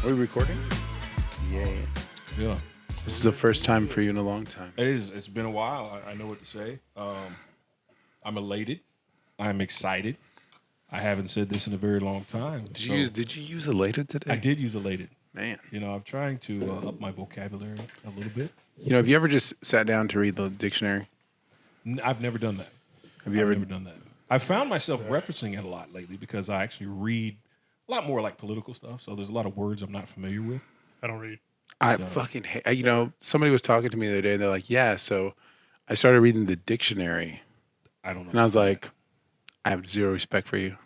Are we recording? Yeah. Yeah. This is the first time for you in a long time. It is. It's been a while. I know what to say. I'm elated. I'm excited. I haven't said this in a very long time. Did you use elated today? I did use elated. Man. You know, I'm trying to up my vocabulary a little bit. You know, have you ever just sat down to read the dictionary? I've never done that. Have you ever never done that? I found myself referencing it a lot lately because I actually read a lot more like political stuff. So there's a lot of words I'm not familiar with. I don't read. I fucking hate, you know, somebody was talking to me the other day and they're like, yeah, so I started reading the dictionary. I don't know. And I was like, I have zero respect for you.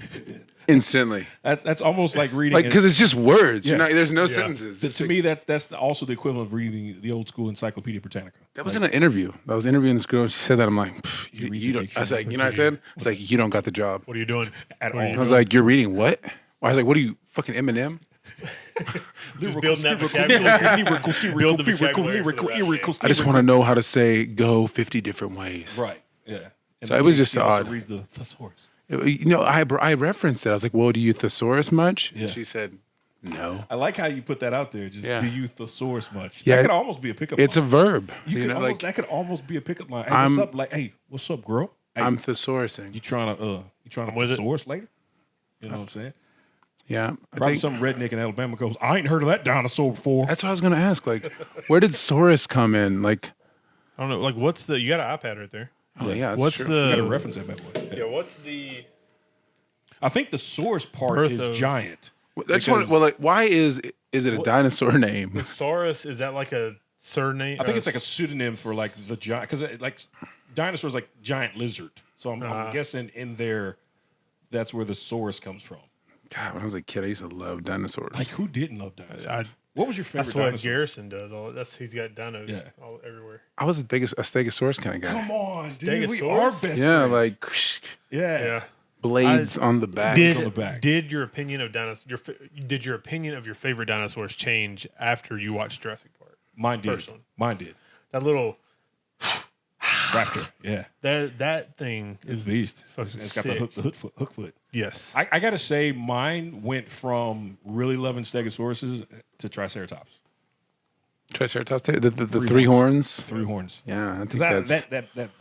Instantly. That's almost like reading. Like, because it's just words. Yeah. There's no sentences. To me, that's also the equivalent of reading the old school Encyclopedia Britannica. That was in an interview. I was interviewing this girl and she said that. I'm like, you don't. I was like, you know what I said? It's like, you don't got the job. What are you doing At all. I was like, you're reading what? I was like, what are you, fucking Eminem? Just building that vocabulary. Build the vocabulary for the I just want to know how to say go 50 different ways. Right. Yeah. And So it was just odd. Reads the thesaurus. You know, I referenced it. I was like, well, do you thesaurus much? Yeah. And she said, no. I like how you put that out there. Just Yeah. do you thesaurus much? Yeah, That could almost be a pickup It's a line. verb. That could almost be a pickup line. Hey, what's up? Like, hey, what's up, girl? Hey, I'm thesaurusing. you trying to with it. thesaurus later? You know what I'm saying? Yeah. I Probably think some redneck in Alabama goes, I ain't heard of that dinosaur before. that's what I was going to ask. Like, where did Saurus come in? Like, I don't know. Like, what's the? You got an iPad right there. oh, yeah. That's What's true. You got to the? reference that bad boy. Yeah. What's the? I think the source part Birth is of- giant. That's one, well, like, why is it a dinosaur name? Thesaurus, is that like a surname? I think it's like a pseudonym for like the giant, because like dinosaurs like giant lizard. So I'm guessing in there, that's where the source comes from. God, when I was a kid, I used to love dinosaurs. Like, who didn't love dinosaurs? What was your favorite That's what dinosaur? Garrison does. He's got dinos all everywhere. I was a Stegosaurus kind of guy. Come on, dude. We Stegosaurus? are best Yeah, friends. like Yeah. blades on the back. on the back. Did your opinion of dinosaurs? Did your opinion of your favorite dinosaurs change after you watched Jurassic Park? Mine did. Personally. Mine did. That little Raptor. Yeah. that thing It's is beast. fucking It's got sick. the hook foot. Yes. I got to say, mine went from really loving Stegosauruses to Triceratops. Triceratops, the three horns. Three horns. Yeah, I think Because that's.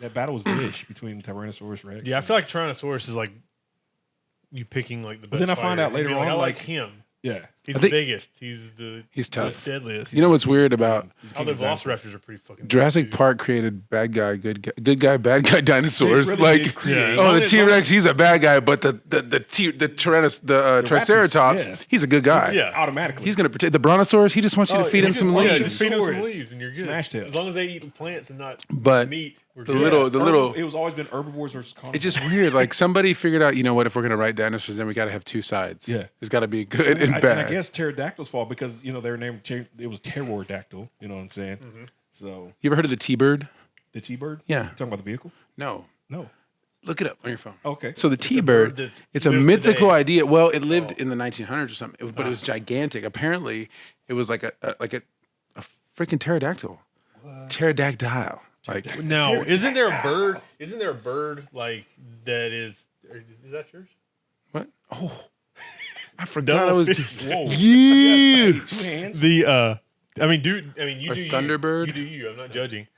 that battle was the-ish between Tyrannosaurus Rex. Yeah, I feel like Tyrannosaurus is like you picking like the best. then I find fighter. out later You're like, on, I like like- him. Yeah. He's I the think- biggest. He's tough. the deadliest. You know what's weird about all the velociraptors are pretty fucking. Jurassic big, too. Park created bad guy, good guy, bad guy dinosaurs. really Like, did create- oh, the T-Rex, he's a bad guy, but the Triceratops, yeah. he's a good guy. Yeah. Automatically. He's gonna protect the Brontosaurus. He just wants you to feed him some Yeah, leaves. just feed him some Dinosaurs. leaves and you're good. Smash tail. As long as they eat plants and not But meat. We're the good. little. It was always been herbivores versus carnivores. It's just weird. Like somebody figured out, you know what? If we're gonna write dinosaurs, then we got to have two sides. Yeah. there's got to be good and And bad. I guess pterodactyls fall because, you know, their name changed. It was pterodactyl. You know what I'm saying? Mm-hmm. So You ever heard of the T-bird? the T-bird? Yeah. You talking about the vehicle? No. No. Look it up on your phone. Okay. So the bird T-bird, that it's a lives mythical today. idea. Well, it lived in the 1900s or something, but it was gigantic. Apparently, it was like a freaking pterodactyl. Pterodactyl. Like Now, isn't there a bird? Isn't there a bird like that is that yours? what? Oh, I forgot I was just. Whoa. Yeah. Two hands. The you do you. Thunderbird? You do you. I'm not judging.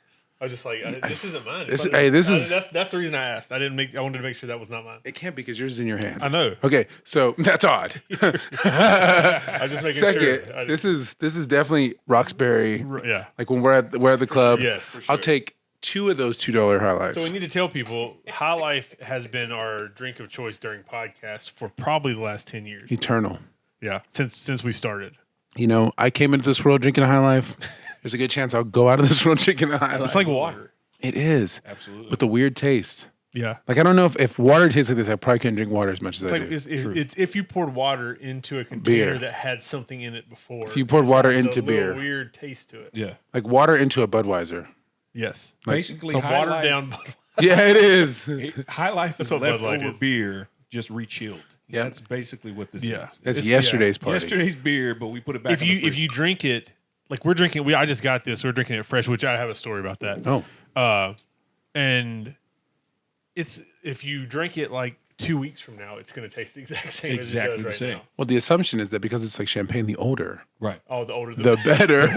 I was just like, this isn't mine. This is- That's the reason I asked. I wanted to make sure that was not mine. It can't be because yours is in your hand. I know. Okay, so that's odd. I was just making Second, sure. this is definitely Roxbury. Yeah. Like when we're at the club, Yes, for I'll sure. take 2 of those $2 High Lifes. So we need to tell people High Life has been our drink of choice during podcasts for probably the last 10 years. Eternal. Yeah, since we started. You know, I came into this world drinking a High Life. There's a good chance I'll go out of this world drinking a High Life. It's like water. It is. Absolutely. With a weird taste. Yeah. Like, I don't know if water tastes like this, I probably couldn't drink water as much as It's I like do. it's if you poured water into a container Beer. that had something in it before. If you poured it's water got a into little beer. weird taste to it. Yeah. Like water into a Budweiser. Yes. Basically, So High watered Life- down. Yeah, it is. High Life is what Bud Light leftover is. beer, just re-chilled. Yeah. That's basically what this Yeah. is. That's It's- yesterday's party. Yesterday's beer, but we put it back. If you drink it, like we're drinking, I just got this. We're drinking it fresh, which I have a story about that. Oh. And it's if you drink it like 2 weeks from now, it's going to taste the exact same Exactly as it the does same. right now. Well, the assumption is that because it's like champagne, the older, Right. Oh, the older the better.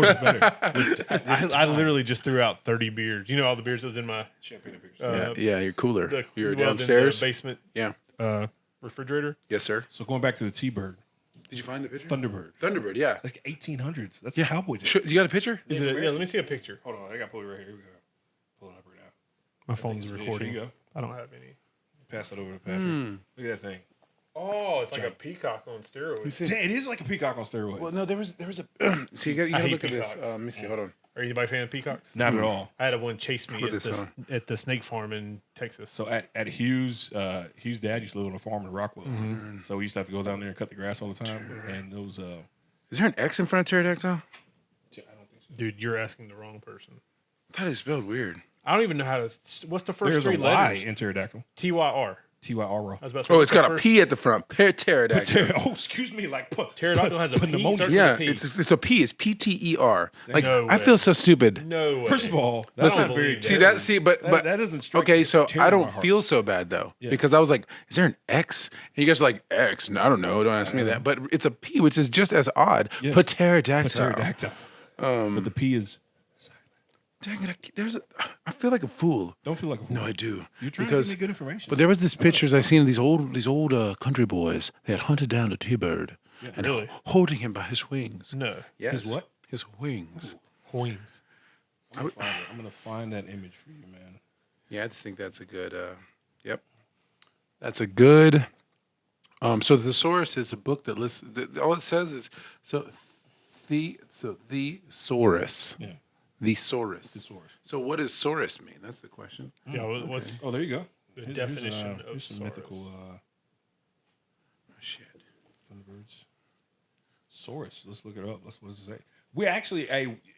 I literally just threw out 30 beers. You know all the beers that was in my Champagne and beers. Yeah, you're cooler. You're in downstairs. the basement Yeah. refrigerator. Yes, sir. So going back to the T-Bird, Did you find the picture? Thunderbird. Thunderbird, yeah. That's 1800s. That's Yeah. cowboy days. You got a picture? Is it, yeah, let me see a picture. Hold on, I got to pull it right here. Here we go. Pulling up right now. My phone's Here recording. you go. I don't have any. Pass it over to Patrick. Look at that thing. Oh, it's like a peacock on steroids. It is like a peacock on steroids. Well, no, there was a. See, you got to hate look at this. peacocks. Let me see. Hold on. Are you a fan of peacocks? Not at all. I had one chase me Put this on. at the snake farm in Texas. So at Hughes' dad used to live on a farm in Rockwell. So we used to have to go down there and cut the grass all the time. And those, Is there an X in front of pterodactyl? I don't think so. Dude, you're asking the wrong person. I thought it spelled weird. I don't even know how to. What's the first There's three a Y letters? in pterodactyl. TYR. T-Y-R-O. I was about to say, Oh, what's it's got the a first- P at the front. Pterodactyl. Oh, excuse me. Like Pterodactyl has a P. pneumonia. Starts Yeah, with a P. it's a P. It's P-T-E-R. Like No I way. feel so stupid. No way. First of all, I that's don't not very. believe See that. that? See, but That doesn't strike okay. So terror I in my don't heart. feel so bad though because I was like, "Is there an X?" And you guys are like, "X?" No, I don't know. Don't ask me that. But it's a P, which is just as odd. Yeah. Pterodactyl. Pterodactyl. But the P is. Dang it! I feel like a fool. Don't feel like a fool. No, I do. You're trying because to give me good information. But there was this pictures I seen of these old country boys. They had hunted down a T-bird and really? holding him by his wings. No. Yes. His what? His wings. Wings. I'm gonna find that image for you, man. Yeah, I just think that's a good. Yep, that's a good. So the Thesaurus is a book that lists. All it says is the Thesaurus. Yeah. Thesaurus. Thesaurus. So what does saurus mean? That's the question. Yeah. What's Oh, there you go. the definition of here's some saurus? mythical Shit. Thunderbirds. Saurus. Let's look it up. What does it say? We actually,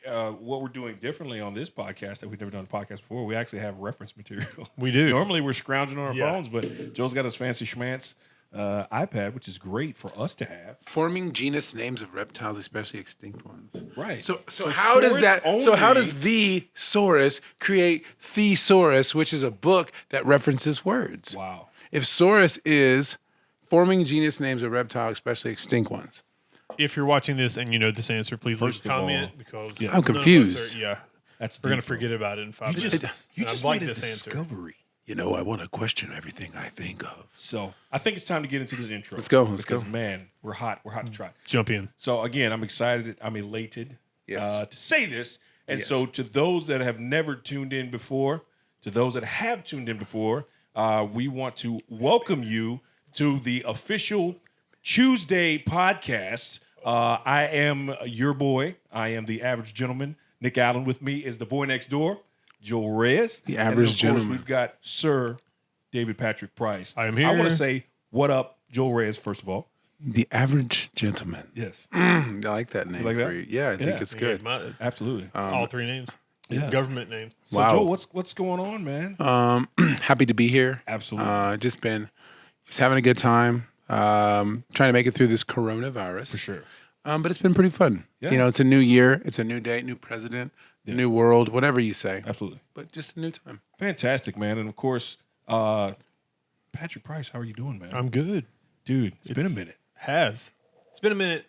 what we're doing differently on this podcast that we've never done a podcast before, we actually have reference material. We do. Normally we're scrounging on our Yeah. phones, but Joe's got his fancy schmance iPad, which is great for us to have. Forming genus names of reptiles, especially extinct ones. Right. So how does Saurus that? So how only- does the Saurus create Thesaurus, which is a book that references words? Wow. If Saurus is forming genus names of reptiles, especially extinct ones. If you're watching this and you know this answer, please leave First a of comment all, because yeah. I'm none of us confused. yeah. That's We're gonna deep, bro. forget about it in 5 You minutes. just, you And just I've liked made a this answer. discovery. You know, I want to question everything I think of. So I think it's time to get into this intro. Let's go, let's because, go. man, we're hot. We're hot to try. Jump in. So again, I'm excited. I'm elated Yes. to say this. And Yes. so to those that have never tuned in before, to those that have tuned in before, we want to welcome you to the official CHWSDY podcast. I am your boy. I am the average gentleman. Nick Allen with me is the boy next door, Joel Reyes. The And average of course, gentleman. we've got Sir David Patrick Price. I am I want here. to say what up, Joel Reyes, first of all. The average gentleman. Yes. I like that name like for that? you. Yeah, I think Yeah. it's good. Absolutely. All three names. yeah. Government names. So Wow. Joel, what's going on, man? Happy to be here. Absolutely. Just having a good time. Trying to make it through this coronavirus. For sure. But it's been pretty fun. Yeah. You know, it's a new year. It's a new day, new president, new world, whatever you say. Absolutely. But just a new time. Fantastic, man. And of course, Patrick Price, how are you doing, man? I'm good. Dude, it's been a minute. It's been a minute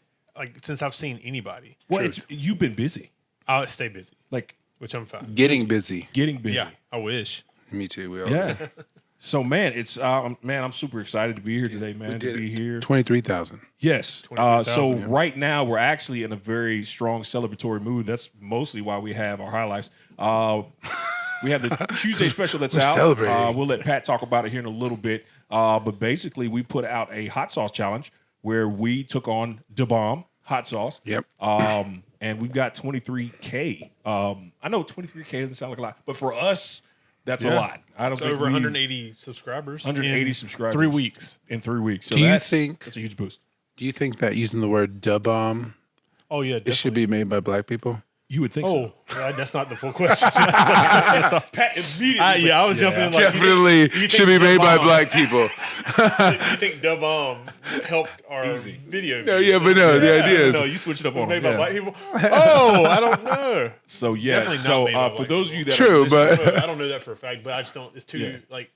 since I've seen anybody. Well, you've been busy. I'll stay busy, Like which I'm fine. Getting busy. getting busy. Yeah, I wish. Me too. We all Yeah. So man, it's I'm super excited to be here today, man. To did be it. here. 23,000. Yes. 23,000, So right now we're actually in a very strong celebratory mood. That's mostly why we have our highlights. We have the CHWSDY special that's out. celebrating. We'll let Pat talk about it here in a little bit. But basically, we put out a hot sauce challenge where we took on DeBomb hot sauce. Yep. And we've got 23K. I know 23K doesn't sound like a lot, but for us, that's a Yeah. lot. I don't It's think over we've- 180 subscribers. 180 in subscribers. 3 weeks. in 3 weeks. So Do you that's think- that's a huge boost? Do you think that using the word debauchery Oh yeah, it should be made by black people? You would think Oh, so. that's not the full question. Pat immediately. I was jumping in like Definitely you think should be made by DeBomb- black people. You think DeBomb helped our Easy. video? No, yeah, but no, the idea is No, you switched it up on made him. by black people. Oh, I don't know. So yes. Definitely not made So by for black those of you that True, are listening- but I don't know that for a fact, but I just don't. It's too Yeah. like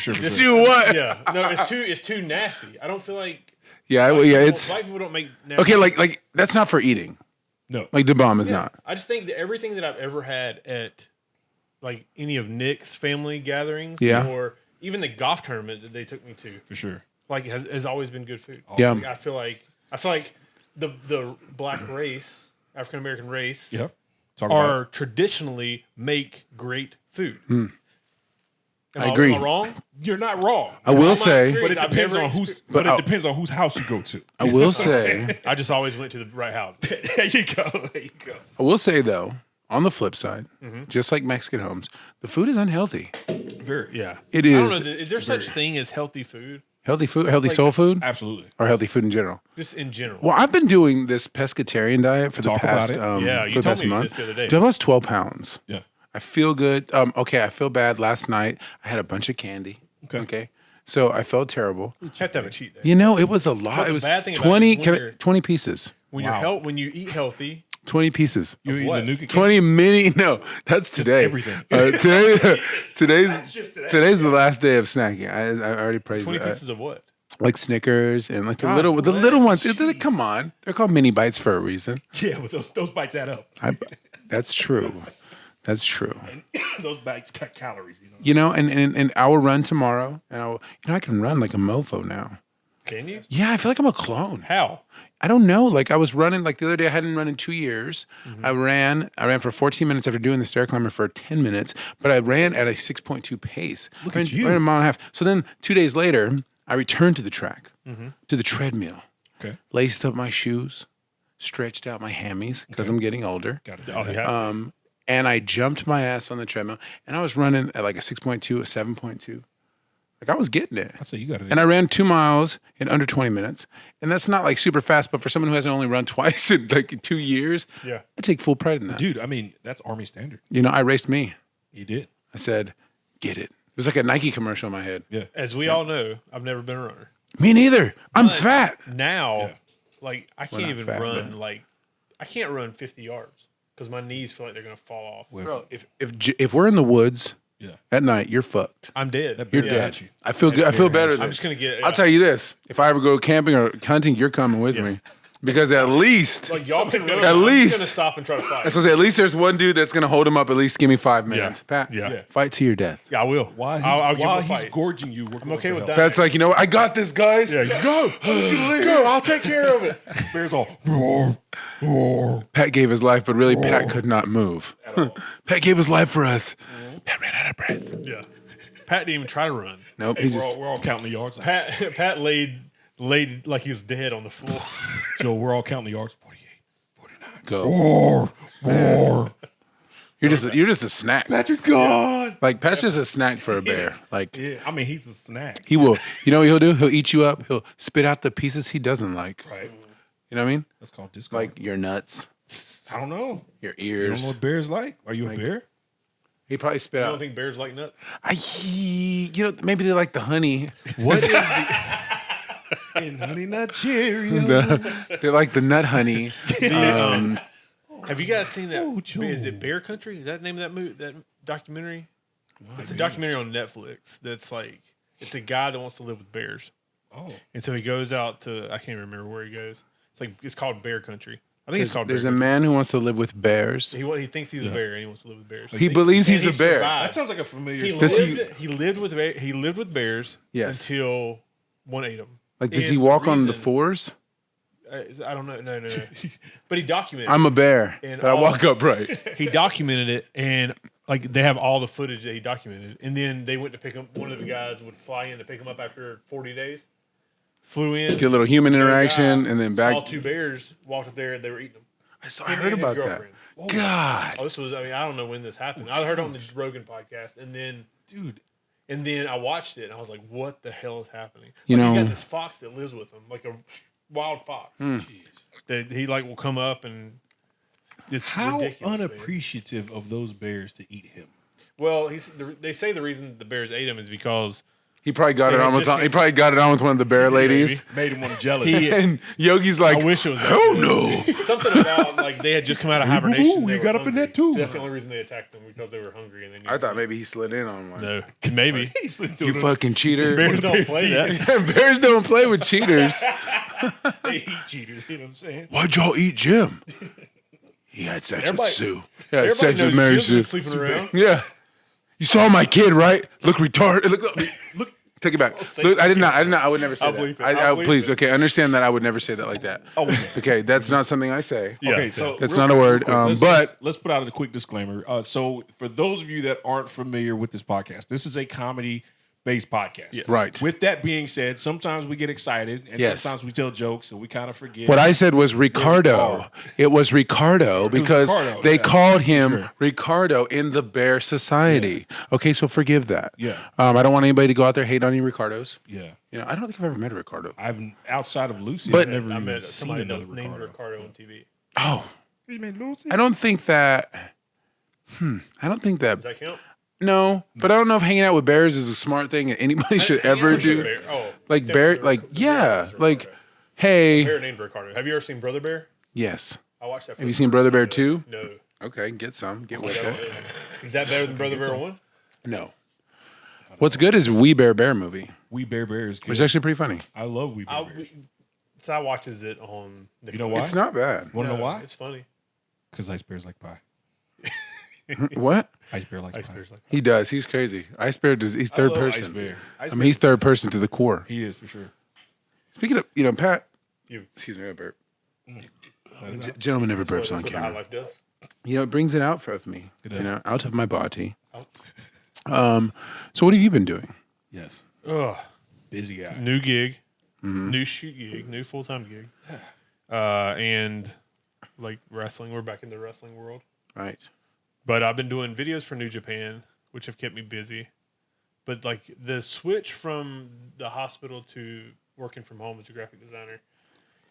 For sure. Do what? Yeah, no, it's too nasty. I don't feel like. Yeah, White yeah. people- It's white people don't make. Nasty okay. Like that's not for eating. No. Like the bomb is not. I just think that everything that I've ever had at like any of Nick's family gatherings, Yeah. or even the golf tournament that they took me to, For sure. like has always been good food. Yeah. Like, I feel like the black race, African American race, Yep. Talk about are traditionally make great food. I agree. Am I wrong? You're not wrong. I will my say. experience- But it I've depends never on whose. exper- But But it depends on whose house you go to. I will say. I just always went to the right house. There you go. There you go. I will say though. On the flip side, Mm-hmm. just like Mexican homes, the food is unhealthy. Very. Yeah, It I don't is know, is there such thing as healthy food? healthy food, healthy soul food, Absolutely. or healthy food in general. Just in general. Well, I've been doing this pescatarian diet for the Talk about past it. Yeah, you for the told past me month. this the other day. Dude, I lost 12 pounds. Yeah. I feel good. Okay, I feel bad. Last night I had a bunch of candy. Okay. So I felt terrible. You have to have a cheat day. You know, it was a lot. But It the was bad thing about 20, it is when you're- 20 pieces. When Wow. when you eat healthy, 20 pieces. You eating what? the Nuka cake? 20 mini. No, that's today. everything. Today's just today. today's the last day of snacking. I already praised 20 it. pieces of what? Like Snickers and like the God little bless. ones. Come on, they're called mini bites for a reason. Yeah, but those bites add up. That's true. That's true. Those bites cut calories. You know. You know, and I will run tomorrow, and I can run like a mofo now. Can you? Yeah, I feel like I'm a clone. How? I don't know. Like I was running like the other day. I hadn't run in 2 years. I ran for 14 minutes after doing the stair climber for 10 minutes. But I ran at a 6.2 pace. Look at you. Ran a mile and a half. So then 2 days later, I returned to the track, to the treadmill. Okay. Laced up my shoes, stretched out my hammies because I'm getting older. Got it. Oh, yeah. And I jumped my ass on the treadmill, and I was running at like a 6.2, a 7.2. Like I was getting it. I say you got it. And I ran 2 miles in under 20 minutes. And that's not like super fast, but for someone who hasn't only run twice in like 2 years, Yeah. I take full pride in that. Dude, I mean, that's Army standard. You know, I raced me. You did. I said, get it. It was like a Nike commercial in my head. Yeah. As we all know, I've never been a runner. Me neither. I'm fat. Now, Yeah. like I can't not even fat, run but- like I can't run 50 yards because my knees feel like they're gonna fall off. Bro, if we're in the woods Yeah. at night, you're fucked. I'm dead. That You're bear dead. got you. I feel good. I feel better. I'm just gonna get. I'll tell you this: if I ever go camping or hunting, you're coming with me, because at least, Like y'all can go. At I'm least- just gonna stop and try to fight. that's what I'm saying. At least there's one dude that's gonna hold him up. At least give me 5 minutes. Pat, Yeah. fight to your death. Yeah, I will. While he's, I'll give while him a he's fight. gorging you, we're I'm okay with that. Pat's like, you know what? I got this, guys. Yeah, Go, go. I'll take care of it. Bear's all roar, roar. Pat gave his life, but really, Pat could not move. Pat gave his life for us. Pat ran out of breath. Yeah. Pat didn't even try to run. Nope. Hey, He just. we're all counting the yards. Pat laid like he was dead on the floor. Joe, we're all counting the yards. 48, 49. Go. Roar, roar. You're just a snack. Patrick God. Like Pat's just a snack for a bear. Like Yeah, I mean, he's a snack. he will. You know what he'll do? He'll eat you up. He'll spit out the pieces he doesn't like. Right. You know what I mean? That's called discard. Like your nuts, I don't know. your You don't ears. know what bears like? Are you a bear? He probably spit I don't out. think bears like nuts. You know, maybe they like the honey. What is the in honey nut Cheerios? They like the nut honey. Have you guys seen that? Oh, Joe. Is it Bear Country? Is that the name of that movie? That documentary? It's a documentary on Netflix. That's like it's a guy that wants to live with bears, Oh, and so he goes out to I can't remember where he goes. It's called Bear Country. I think it's called. There's Bear a man who wants to live with bears. Country. He thinks he's a bear and he wants to live with bears. He believes he's And a bear. survived. that sounds like a familiar He story. Does lived with bears Yes. until one ate him. Like, does And he walk on the reason- fours? I don't know. No. But he documented. I'm a bear, And but I all- walk upright. He documented it, and like they have all the footage that he documented. And then they went to pick him. One of the guys would fly in to pick him up after 40 days. Flew in. Get a little human interaction, guy and then Saw back. two bears walked up there, and they were eating them. I heard about that. God, Oh, this was. I mean, I don't know when this happened. I heard it on the Rogan podcast, and then Dude, I watched it, and I was like, "What the hell is happening?" You Like, he's know- got this fox that lives with him, like a wild fox. Hmm. That he like will come up and it's how ridiculous, man. unappreciative of those bears to eat him. Well, they say the reason the bears ate him is because He probably got it Yeah, on with. just- He probably got it on with one of the bear ladies. Made him one jealous. And Yogi's like, I wish it was. hell no. Something about like they had just come out of hibernation. Ooh, they you were got up in hungry. that too. So that's the only reason they attacked them, because they were hungry and they knew. I thought maybe he slid in on one. No, maybe. He slid to You him. fucking cheater. Bears don't play that. Bears don't play with cheaters. They eat cheaters. You know what I'm saying? Why'd y'all eat Jim? He had sex with Everybody- Sue. He had Everybody sex with knows Mary Jim's been Sue. sleeping around. Yeah. You saw my kid, right? Look retarded. Look. Take it back. Look, I did not. I would never say I'll that. bleep it. I'll bleep Please, it. okay. Understand that I would never say that like that. Oh, Okay, that's not something I say. Yeah. Okay, so That's real not a word, quick, but- let's put out a quick disclaimer. So for those of you that aren't familiar with this podcast, this is a comedy-based podcast. Yes. Right. With that being said, sometimes we get excited and Yes. sometimes we tell jokes and we kind of forget. What I said was Ricardo. It was Ricardo because Ricardo, they yeah. called him Sure. Ricardo in the Bear Society. Okay, so forgive that. Yeah. I don't want anybody to go out there hate on any Ricardos. Yeah. You know, I don't think I've ever met a Ricardo. I've outside of Lucy, But- I've never I even met seen somebody another that's named Ricardo. Ricardo on TV. Oh, You mean Lucy? I don't think that. I don't think that. Does that count? No, but I don't know if hanging out with bears is a smart thing that anybody should ever do. Bear. Oh, Like Tim bear, Bear- like the yeah, bear was like Ricardo. hey, Bear named Ricardo. Have you ever seen Brother Bear? yes. I watched that. Have you seen Brother Bear 2? No. Okay, get some, get with So, it. is that better than Brother Bear 1? No. What's good is We Bear Bear movie. We Bear Bear is good. It's actually pretty funny. I love We Bear Bears. Si watches it on. You know why? It's not bad. Want to know why? It's funny. Because Ice Bears like pie. What? Ice Bear likes Ice pie. Bear's like. He does. He's crazy. Ice Bear does. He's third I love Ice person. Bear. Ice I mean, he's third person to the core. He is for sure. Speaking of, Pat. You. Excuse me, I burp. Gentleman never burps That's on what the high camera. life does. It brings it out of me. It does. Out of my body. Oh. So what have you been doing? Yes. Ugh. Busy guy. New gig, Mm-hmm. new shoot gig, new full time gig, and like wrestling. We're back in the wrestling world. Right. But I've been doing videos for New Japan, which have kept me busy. But like the switch from the hospital to working from home as a graphic designer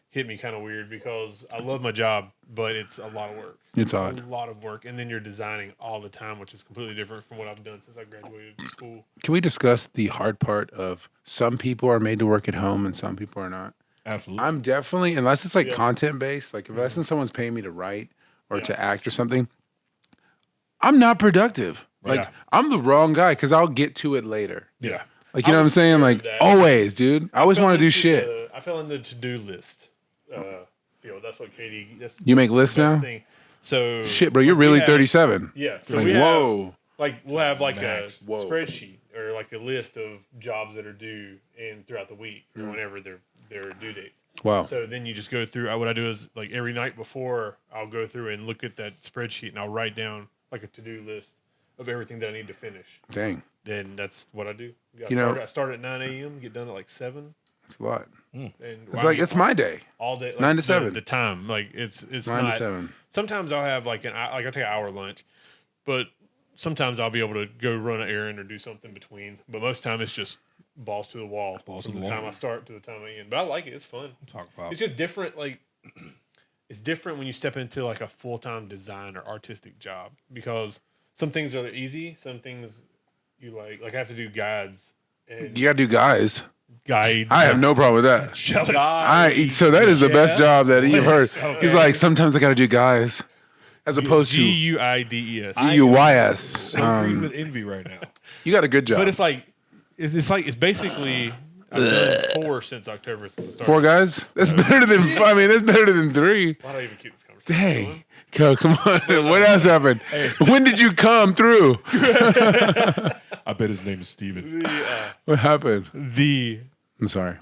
hit me kind of weird because I love my job, but it's a lot of work. It's A odd. lot of work, and then you're designing all the time, which is completely different from what I've done since I graduated school. Can we discuss the hard part of some people are made to work at home and some people are not? Absolutely. I'm definitely, unless it's like Yeah. content based, like if that's someone's paying me to write or to act or something, I'm not productive. Like Yeah. I'm the wrong guy because I'll get to it later. Yeah. Like, you know what I'm saying? Like always, dude. I always want to do shit. I fell in the to-do list. That's what Katie. That's You make the lists best now? thing. So Shit, bro, you're we really have- 37. Yeah. So Like, we have whoa. we'll have like Max. a Whoa. spreadsheet or like a list of jobs that are due and throughout the week or whenever their due dates. Wow. So then you just go through. What I do is like every night before I'll go through and look at that spreadsheet and I'll write down like a to-do list of everything that I need to finish. Dang. Then that's what I do. I start at 9 a.m. Get done at like 7. That's a lot. And It's like, it's my day. all day, like, 9 to 7. The time, like it's 9 not. to 7. Sometimes I'll have like I take an hour lunch, but sometimes I'll be able to go run an errand or do something between. But most time it's just balls to the wall. Balls from to the the time wall. I start to the time I end. But I like it. It's fun. Talk about. It's just different. Like it's different when you step into like a full time design or artistic job because some things are easy. Some things you like I have to do guides and You got to do guys. guides. I have no problem with that. So that is the best job that you've heard. He's like, sometimes I got to do guys as opposed to GUIDES. GUYS. Angry with envy right now. You got a good job. But it's like it's basically I've done 4 since October since the start. 4 guys? That's better than, that's better than 3. Why do I even keep this conversation Dang. Go, come on. What else happened? When did you come through? I bet his name is Steven. What happened? The I'm sorry.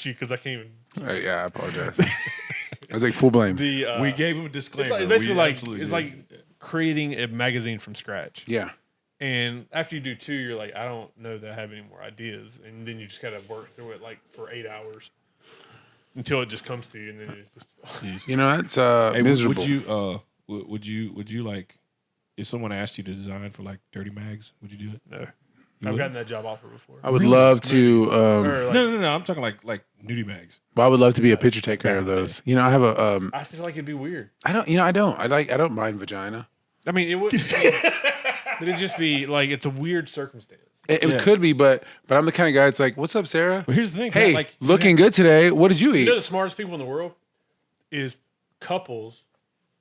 because I can't even. Yeah, I apologize. I was like, full blame. The We gave him a it's disclaimer. like, basically We like absolutely it's did. like creating a magazine from scratch. Yeah. And after you do 2, you're like, I don't know that I have any more ideas, and then you just gotta work through it like for 8 hours until it just comes to you, and then it's just You know, that's Hey, miserable. would you like if someone asked you to design for like Dirty Mags? Would you do it? no. You I've would? gotten that job offer before. I would love to. Or, like, No. I'm talking like nudie mags. Well, I would love to be a picture taker of those. You know, I have a. I feel like it'd be weird. I don't. You know, I don't. I don't mind vagina. I mean, it would. But it'd just be like it's a weird circumstance. It could be, but I'm the kind of guy that's like, "What's up, Sarah? But here's the thing, Hey, man, like, looking good today. What did you eat?" You know the smartest people in the world is couples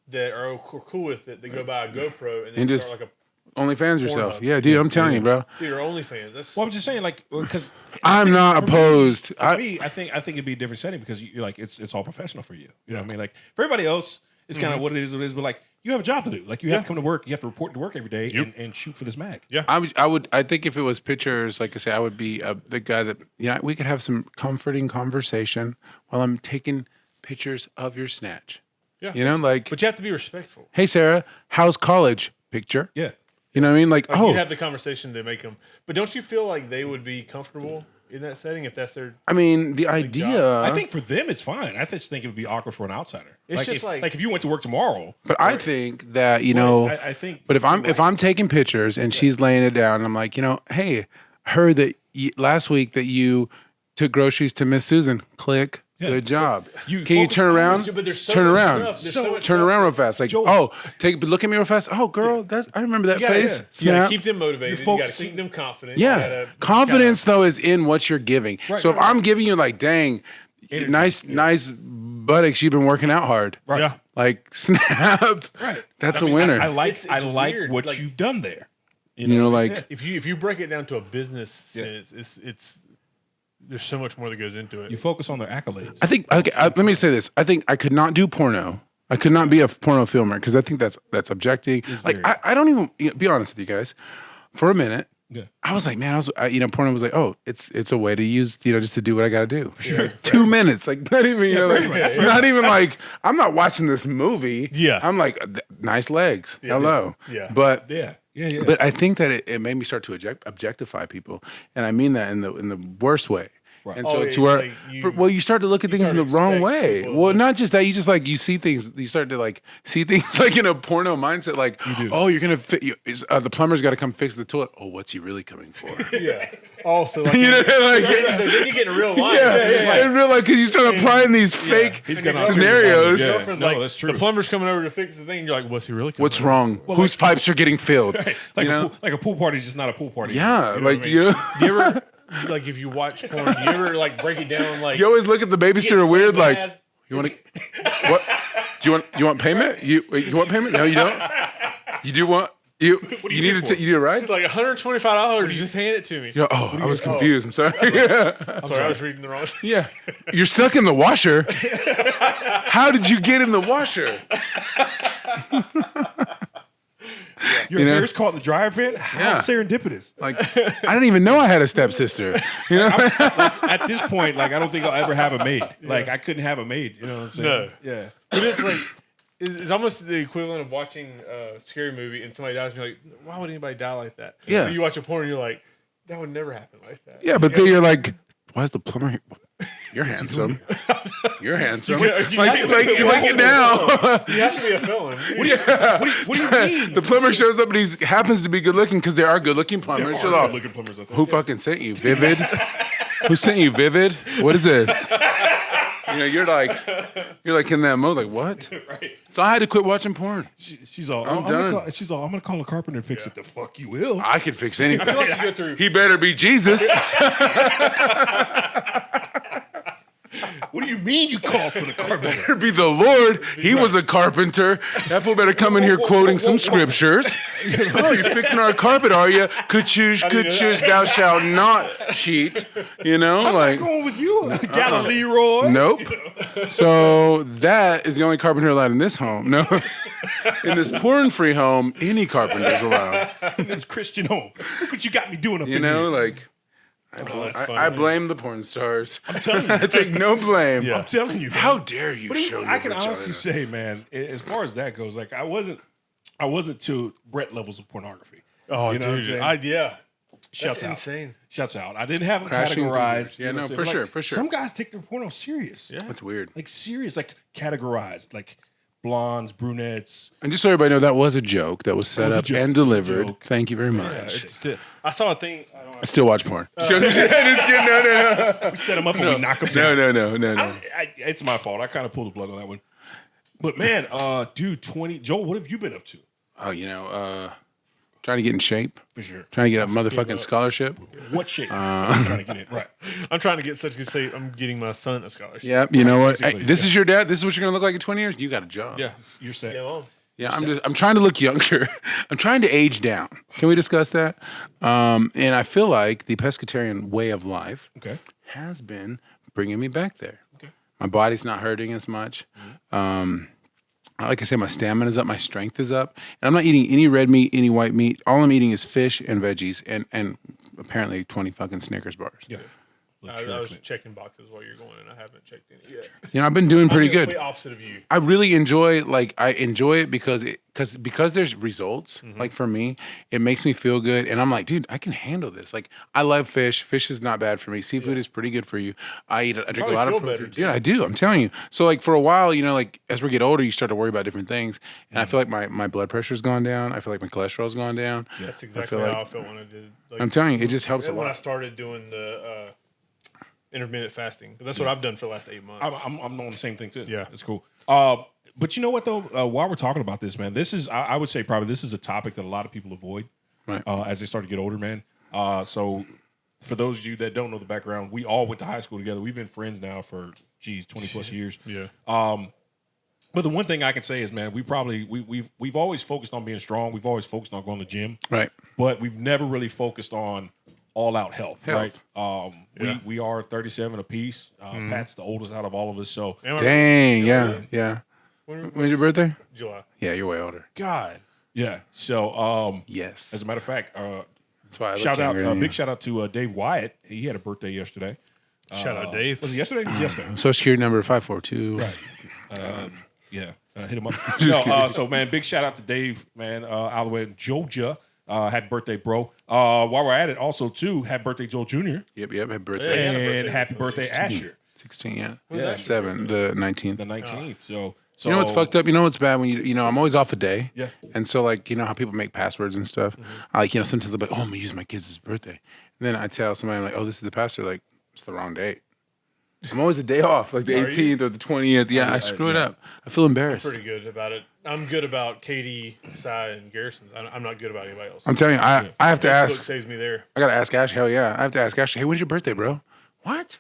that are cool with it. They go buy a GoPro and then And just start like a OnlyFans yourself. Pornhub. Yeah, dude, I'm telling you, bro. dude, or OnlyFans. That's Well, I'm just saying, like, because I'm not opposed. For me, I think it'd be a different setting because you're like it's all professional for you. You know what I mean? Like for everybody else, it's kind of what it is. But like you have a job to do. Like you have to come to work. You have to report to work every day and shoot for this mag. Yeah. I think if it was pictures, like I say, I would be the guy that we could have some comforting conversation while I'm taking pictures of your snatch. Yeah. You know, like, But you have to be respectful. hey Sarah, how's college? Picture. Yeah. You know what I mean? Like, Like you have the conversation to make them. But don't you feel like they would be comfortable in that setting if that's their? I mean, the idea. I think for them it's fine. I just think it would be awkward for an outsider. It's just if if you went to work tomorrow. But I think that I think. But if I'm taking pictures and she's laying it down, and I'm like, hey, I heard that last week that you took groceries to Miss Susan. Click. Good job. You Can you focus turn on around? it, but there's so turn much around. stuff. There's so much turn stuff. around real fast. Like, look at me real fast. Oh, girl, I remember that gotta- face. You got to Snap. keep them motivated. You got to keep them confident. You Yeah, gotta confidence though is in what you're giving. Right, so if right, I'm giving you like, dang, nice buttocks, you've been working out hard. Right. Yeah. Like snap. Right. That's a winner. I like It's weird. What like- you've done there. you know, like If you break it down to a business sense, it's there's so much more that goes into it. You focus on their accolades. I think. Okay, let me say this. I think I could not do porno. I could not be a porno filmer because I think that's objecting. Like very- I don't even be honest with you guys. For a minute, Yeah. I was like, man, porno was like, oh, it's a way to use, just to do what I got to do. Sure. 2 minutes, like not even, not even like I'm not watching this movie. Yeah. I'm like, nice legs. Hello. Yeah. But Yeah. But I think that it made me start to objectify people, and I mean that in the worst way. Right. And Oh, so yeah, to where, like you start to look at things in the start to wrong expect way. people Well, to- not just that, you just like you see things. You start to like see things like in a porno mindset. Like, oh, you're gonna fit. The plumber's got to come fix the toilet. Oh, what's he really coming for? yeah. Also, like, You know, like, then you get in real life. in real life, because you start applying these fake He's got scenarios. Yeah. Girlfriend's No, like, that's true. The plumber's coming over to fix the thing. And you're like, what's he really coming What's over? wrong? Whose pipes are getting filled? Like you know? a pool party is just not a pool party. Yeah, You know like what I mean? you know. Do you ever, like, if you watch porn, do you ever, like, break it down, like, You always look at the get babysitter so weird, like, bad? you want to, what? Do you want payment? You want payment? No, you don't. You do want you need here to for? you need a ride? It's like $125. Just hand it to me. Yeah. Oh, I was confused. I'm sorry. I'm sorry, I was reading the wrong. Yeah. You're stuck in the washer. How did you get in the washer? Your hair's caught in the dryer vent. How Yeah. serendipitous. Like, I didn't even know I had a stepsister. You know? At this point, like I don't think I'll ever have a maid. Like I couldn't have a maid. You know what I'm saying? No. Yeah. But it's like, it's almost the equivalent of watching a scary movie and somebody dies and you're like, why would anybody die like that? Yeah. So you watch a porn and you're like, that would never happen like that. Yeah, but then you're like, why is the plumber here? You're handsome. You're handsome. You Like it now. You have to be a felon. What do you mean? The plumber shows up and he happens to be good looking because there are good looking plumbers. Shut up. Looking plumbers. I think. Who fucking sent you? Vivid? Who sent you Vivid? What is this? You're like in that mode, like what? Right. So I had to quit watching porn. She's all. I'm gonna done. she's all. I'm gonna call a carpenter and fix it. The fuck you will. I could fix I feel anything. like you go through. He better be Jesus. What do you mean you call for the carpenter? Better be the Lord. He was a carpenter. That fool better come in here quoting some scriptures. Oh, you're fixing our carpet, are you? Kuchush, thou shalt not cheat. Like. Going with you, Leroy. Nope. So that is the only carpenter allowed in this home. No. In this porn-free home, any carpenter's allowed. It's Christian home. Look what you got me doing up in here. Like that's I funny. blame the porn stars. I'm telling you. I take no blame. Yeah. I'm telling you. Man. How dare you show your I can vagina. honestly say, man, as far as that goes, like I wasn't to Brett levels of pornography. Oh, You know what I'm dude. saying? Yeah. Shouts That's out. insane. Shouts out. I didn't have them Crashing categorized. through yours. Yeah, you know no, what I'm for saying? sure, Like, for sure. Some guys take their porno serious. Yeah. That's weird. Like serious, like categorized, like blondes, brunettes. And just so everybody know, that was a joke that was set was a up joke. and delivered. Joke. Thank you very much. I saw a thing. I still watch porn. Just kidding. No. We set them up and we knock them down. No. It's my fault. I kind of pulled the plug on that one. But man, dude, Joel, what have you been up to? Oh, Trying to get in shape. For sure. Trying to get a motherfucking scholarship. What shape? I'm trying to get it right. I'm trying to get such good shape. I'm getting my son a scholarship. Yeah, you know what? Hey, Basically, this is your dad. This is what you're gonna look like in 20 years. You got a job. Yeah, you're set. Yeah, well, Yeah, I'm trying to look younger. I'm trying to age down. Can we discuss that? And I feel like the pescatarian way of life Okay. has been bringing me back there. Okay. My body's not hurting as much. Like I say, my stamina's up, my strength is up, and I'm not eating any red meat, any white meat. All I'm eating is fish and veggies, and apparently 20 fucking Snickers bars. Yeah. I was checking boxes while you're going, and I haven't checked any yet. You know, I've been doing pretty I'm the good. complete opposite of you. I really enjoy it because there's results. Like for me, it makes me feel good, and I'm like, dude, I can handle this. Like I love fish. Fish is not bad for me. Seafood is pretty good for you. I drink a Probably lot of feel protein. better, too. Dude, I do. I'm telling you. So like for a while, you know, like as we get older, you start to worry about different things, and I feel like my blood pressure's gone down. I feel like my cholesterol's gone down. That's exactly feel how like- I felt when I did. Like, I'm telling you, it just helps a when I lot. started doing the intermittent fasting, 'cause that's what I've done for the last 8 months. I'm on the same thing too. Yeah. It's cool. But you know what though? While we're talking about this, man, this is I would say probably this is a topic that a lot of people avoid Right. as they start to get older, man. So for those of you that don't know the background, we all went to high school together. We've been friends now for 20 plus years. yeah. But the one thing I can say is, man, we've always focused on being strong. We've always focused on going to the gym, Right. but we've never really focused on all out health. Right? Yeah. We are 37 apiece. Pat's the oldest out of all of us, so. Am I- Dang. Yeah. When- When's your birthday? July. Yeah, you're way older. God. Yeah. So, Yes. as a matter of fact, That's why I look shout out, younger than you. big shout out to Dave Wyatt. He had a birthday yesterday. Shout out Dave. Was it yesterday? It was yesterday. Social security number 542. Yeah. Hit him up. No, so man, big shout out to Dave, man, all the way in Georgia. Happy birthday, bro. While we're at it, also too, happy birthday, Joel Jr. Yep. Happy birthday. Yeah, and birthday. happy birthday, 16. Asher, 16. Yeah. that? 7. The 19th. the 19th. So You know what's fucked up? You know what's bad when you know, I'm always off a day. Yeah. And so like, you know how people make passwords and stuff? I like, you know, sometimes I'm like, oh, I'm gonna use my kid's birthday. And then I tell somebody, I'm like, oh, this is the password. Like, it's the wrong date. I'm always a day off, like the Are you? 18th or the 20th. Yeah, I screw it up. I feel embarrassed. Pretty good about it. I'm good about Katie, Cy, and Garrison's. I'm not good about anybody else. I'm telling you, I have to Facebook ask. saves me there. I gotta ask Ash. Hell yeah, I have to ask Ash. Hey, when's your birthday, bro? What?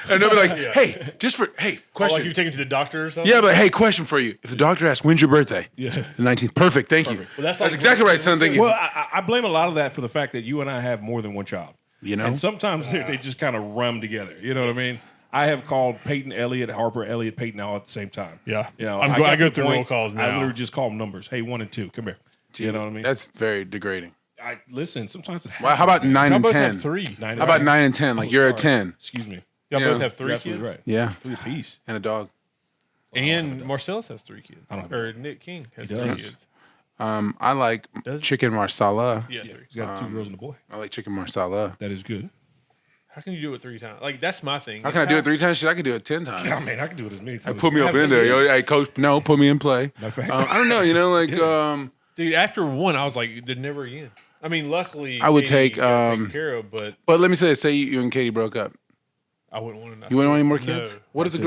And they'll be like, hey, Oh, question. like you taking to the doctor or something? Yeah, but hey, question for you. If the doctor asks, when's your birthday? Yeah. The 19th. Perfect. Thank you. Well, that's That's like- exactly right, son. Thank you. Well, I blame a lot of that for the fact that you and I have more than one child. You know? And sometimes they just kind of run together. You know what I mean? I have called Peyton Elliott, Harper Elliott, Peyton all at the same time. Yeah. You know, I got go to the through roll point, calls I now. literally just call them numbers. Hey, 1 and 2, come here. You know what I mean? That's very degrading. I listen. Sometimes it Well, how about 9 Y'all and both 10? have 3. Nine How about 9 and 10? Like you're a 10. Excuse me. Y'all Yeah. both have 3 You're kids? absolutely right. Yeah. 3 apiece. And a dog. And Marcellus has 3 kids. I don't have Or Nick King has He 3 does. kids. I like Does- chicken marsala. Yeah, Yeah, 3. he's got 2 girls and a boy. I like chicken marsala. That is good. How can you do it 3 times? Like, that's my thing. How can I do it 3 times? Shit, I could do it 10 times. Yeah, man, I can do it as many times. Put me up in there. Yo, hey, coach, no, put me in play. Matter of fact. I don't know, you know, like, Dude, after 1, I was like, they're never again. I mean, luckily, I would Katie take, got taken care of, but but let me say this, say you and Katie broke up. I wouldn't want to. You wouldn't want any more kids? No. What if the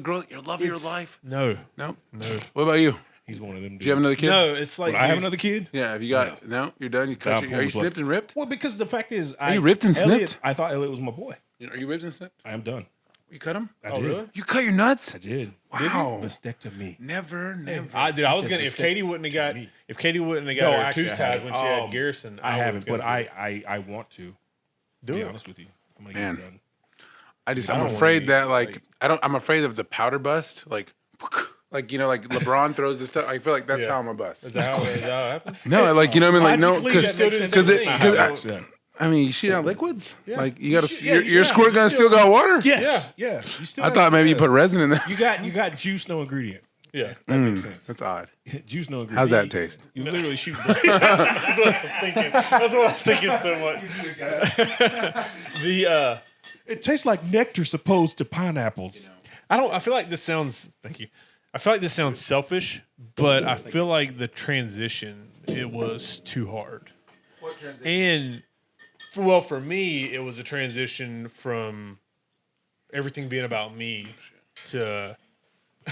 girl, your love of your life? No. No. No. What about you? He's one of them. Do you have another kid? No, it's like Would I have dude, another kid? Yeah, have you got, no, you're done? You cut Nah, your, are you pull snipped and ripped? Well, because the fact is, you ripped and Elliot, snipped? I thought Elliot was my boy. Are you ripped and snipped? I am done. You cut him? I Oh, did. really? You cut your nuts? I did. Wow. Vasectomy. Never. I was said gonna. If mistake Katie wouldn't have got, me. if Katie wouldn't have No, got her actually, tooth I tied haven't. when she had Garrison, I haven't, but was gonna I want to. do Be it. honest with you, I'm gonna Man. get it done. I'm don't wanna afraid be, that I'm afraid of the powder bust. Like, you know, like LeBron throws this stuff. I feel like that's Yeah. how I'm a bust. Is that how it happened? No, like, you know what I mean? Like, no, Logically, that makes sense. because That's not how it works, yeah. I mean, you shoot out liquids. Yeah. Like, you got should- to, yeah, your yeah, squirt gun you still got water. Yes. Yeah. You still I have thought to- maybe you put resin in there. you got juice, no ingredient. Yeah. That makes sense. That's odd. Juice, no ingredient. How's that taste? You literally shoot. That's what I was thinking. That's what I was thinking so much. The It tastes like nectar supposed to pineapples. I feel like this sounds. Thank you. I feel like this sounds selfish, but I feel like the transition it was too hard. What transition? And for me, it was a transition from everything being about me to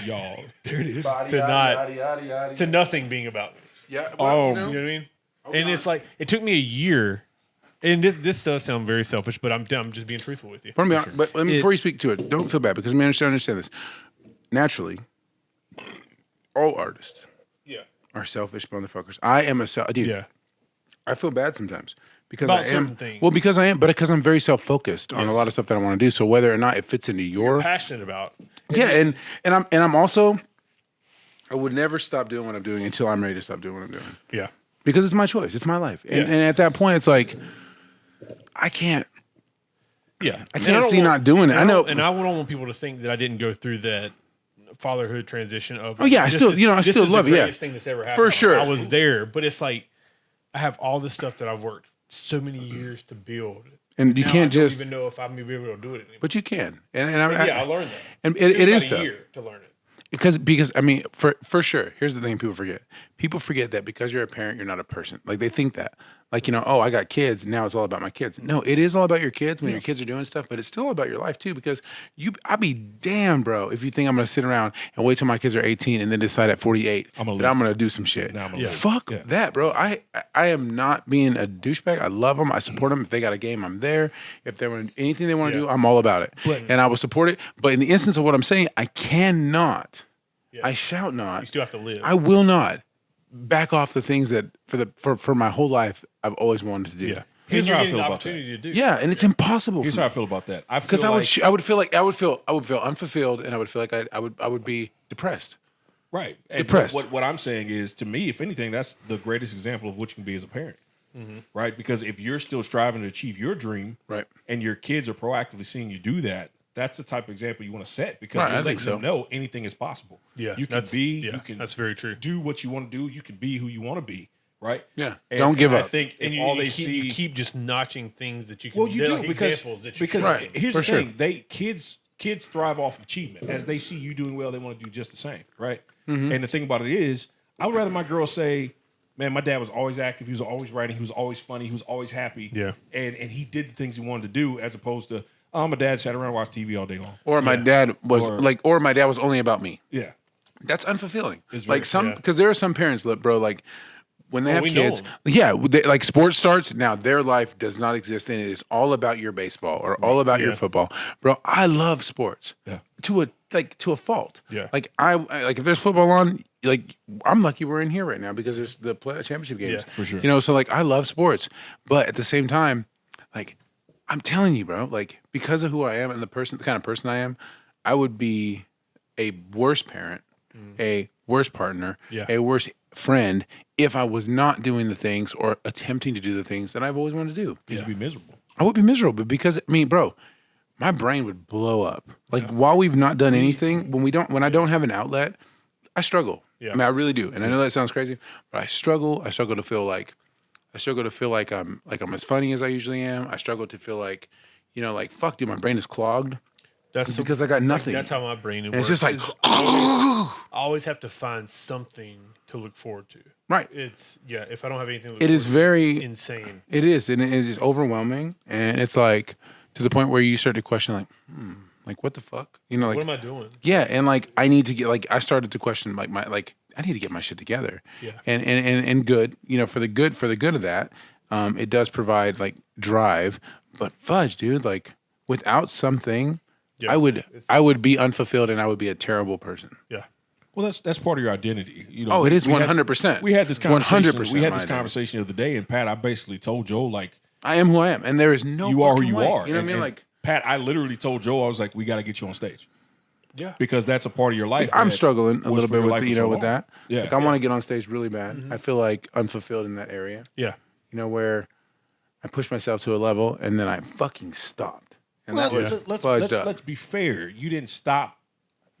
Y'all, there it is. to nothing being about me. Yeah. Oh, You know what I mean? And it's like it took me a year. And this does sound very selfish, but I'm just being truthful with you. But let me, before you speak to it, don't feel bad because I understand this. Naturally, all artists are selfish motherfuckers. I am a dude. Yeah. I feel bad sometimes because About I am. certain things. Well, because I am, but because I'm very self-focused on a lot of stuff that I want to do. So whether or not it fits into your Passionate about. and I'm also, I would never stop doing what I'm doing until I'm ready to stop doing what I'm doing. Yeah. Because it's my choice. It's my life. And at that point, it's like, I can't see not doing it. I know. And I don't want people to think that I didn't go through that fatherhood transition of. Oh, yeah. I still love it. Yeah. Thing that's ever happened. For sure. I was there, but it's like, I have all this stuff that I've worked so many years to build. And you Now can't I don't just. even know if I'm going to be able to do it anymore. But you can. And I learned that. And It took it is about tough. a year to learn it. Because I mean, for sure, here's the thing people forget. People forget that because you're a parent, you're not a person. Like they think that. Like, oh, I got kids, now it's all about my kids. No, it is all about your kids when your kids are doing stuff, but it's still about your life too, because I'd be damned, bro, if you think I'm gonna sit around and wait till my kids are 18 and then decide at 48 that I'm gonna do some shit. Fuck that, bro. I am not being a douchebag. I love them. I support them. If they got a game, I'm there. If they want anything they want to do, I'm all about it. And I will support it. But in the instance of what I'm saying, I cannot, I shall not. You still have to live. I will not back off the things that for my whole life I've always wanted to do. Yeah. Here's And how I you're feel getting the about that. opportunity to do. Yeah, and it's impossible. Here's how I feel about that. Because I would feel unfulfilled, and I would feel like I would be depressed. Right. And Depressed. What I'm saying is, to me, if anything, that's the greatest example of what you can be as a parent. Right? Because if you're still striving to achieve your dream, Right. and your kids are proactively seeing you do that, that's the type of example you want to set because Right, I you're think letting them so. know anything is possible. Yeah, You can that's very true. do what you want to do. You can be who you want to be. Right? Yeah. Don't give I up. think if And all they you see keep just notching things that you can well, you they're do like because examples that you Right. here's For the sure. thing: kids thrive off of achievement. As they see you doing well, they want to do just the same, right? And the thing about it is, I would rather my girl say, "Man, my dad was always active. He was always writing. He was always funny. He was always happy. Yeah. and he did the things he wanted to do, as opposed to, oh, my dad sat around and watched TV all day long. Or my dad was Or- my dad was only about me. Yeah, That's unfulfilling. It's Like very- because there are some parents, bro, like when they have we know kids, them. like sports starts now, their life does not exist, and it is all about your baseball or all about your football, bro. I love sports to a fault. Yeah. Like I like if there's football on, like I'm lucky we're in here right now because there's the championship games. Yeah, for sure. So like I love sports, but at the same time, like I'm telling you, bro, like because of who I am and the kind of person I am, I would be a worse parent, a worse partner, a worse friend if I was not doing the things or attempting to do the things that I've always wanted to do. you'd be miserable. I would be miserable because bro, my brain would blow up. Like while we've not done anything, when I don't have an outlet, I struggle. Yeah. I mean, I really do. And I know that sounds crazy, but I struggle. I struggle to feel like I'm as funny as I usually am. I struggle to feel like, like fuck, dude, my brain is clogged. That's because I got nothing. That's how my brain And works. it's just like, I always have to find something to look forward to. right. If I don't have anything to look It is forward to, very it's insane. It is, and it is overwhelming, and it's like to the point where you start to question, like what the fuck, like What am I doing? yeah, and like I need to get I started to question I need to get my shit together, Yeah. and good, for the good of that, it does provide like drive, but fudge, dude, like without something, Yeah. I would be unfulfilled, and I would be a terrible person. Yeah. Well, that's part of your identity. Oh, it is we had- 100%. We had this conversation. 100% We had my this identity. conversation the other day, and Pat, I basically told Joe, like, I am who I am, and there is no you are who fucking you way. are. You know what I And- mean? and Like Pat, I literally told Joe, I was like, we got to get you on stage Yeah. because that's a part of your life. I'm that struggling a was little for bit your with life for with so long. that. Yeah. Like I want to get on stage really bad. I feel like unfulfilled in that area. Yeah. Where I pushed myself to a level and then I fucking stopped. And Well, that was let's fudged up. let's be fair. You didn't stop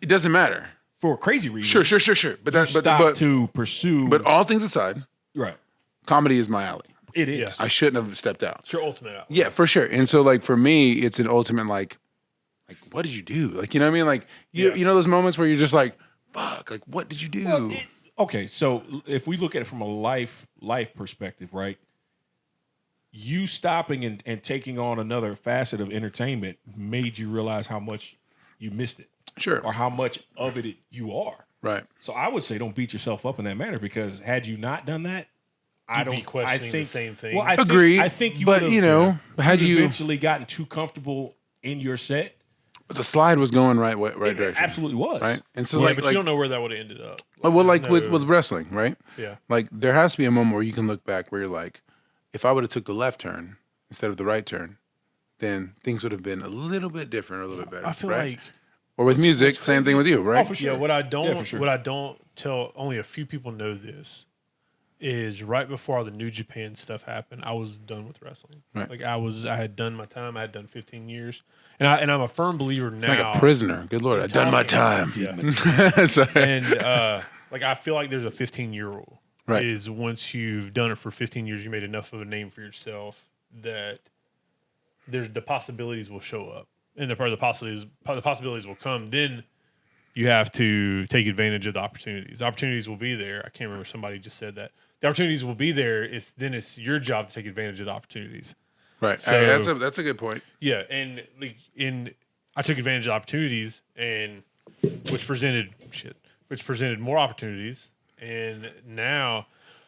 It doesn't matter. for a crazy reason. Sure. But that's Stop to pursue. but all things aside, right, comedy is my alley. it is. Yeah. I shouldn't have stepped out. It's your ultimate outlet. Yeah, for sure. And so like for me, it's an ultimate like what did you do? Like you know what I mean? Like you know those moments where you're just like, fuck, like what did you do? Okay, so if we look at it from a life perspective, right? You stopping and taking on another facet of entertainment made you realize how much you missed it, Sure. or how much of it you are. Right. So I would say don't beat yourself up in that manner, because had you not done that, I You'd be don't. I questioning the think same thing. Well, Agreed. I think you but would've, you know, had you eventually gotten too comfortable in your set. the slide was going right It direction, absolutely was. right? And so yeah, like but like you don't know where that would have ended up. well, like no- with wrestling, right? Yeah. Like there has to be a moment where you can look back where you're like, if I would have took the left turn instead of the right turn, then things would have been a little bit different or a little bit better. I feel right? like Or with music, what's same crazy- thing with you, right? for sure. Yeah, for sure. what I don't tell, only a few people know this, is right before all the New Japan stuff happened, I was done with wrestling. Right. Like I had done my time. I had done 15 years, and I'm a firm believer now. Like a prisoner. Good Lord, I've done my time. Yeah. Sorry. And like I feel like there's a 15-year rule. Right. Is once you've done it for 15 years, you made enough of a name for yourself that the possibilities will show up, and the possibilities will come. Then you have to take advantage of the opportunities. The opportunities will be there. I can't remember, somebody just said that. The opportunities will be there. It's your job to take advantage of the opportunities. Right. So- Hey, that's a good point. Yeah, and I took advantage of opportunities, and which presented more opportunities. And now,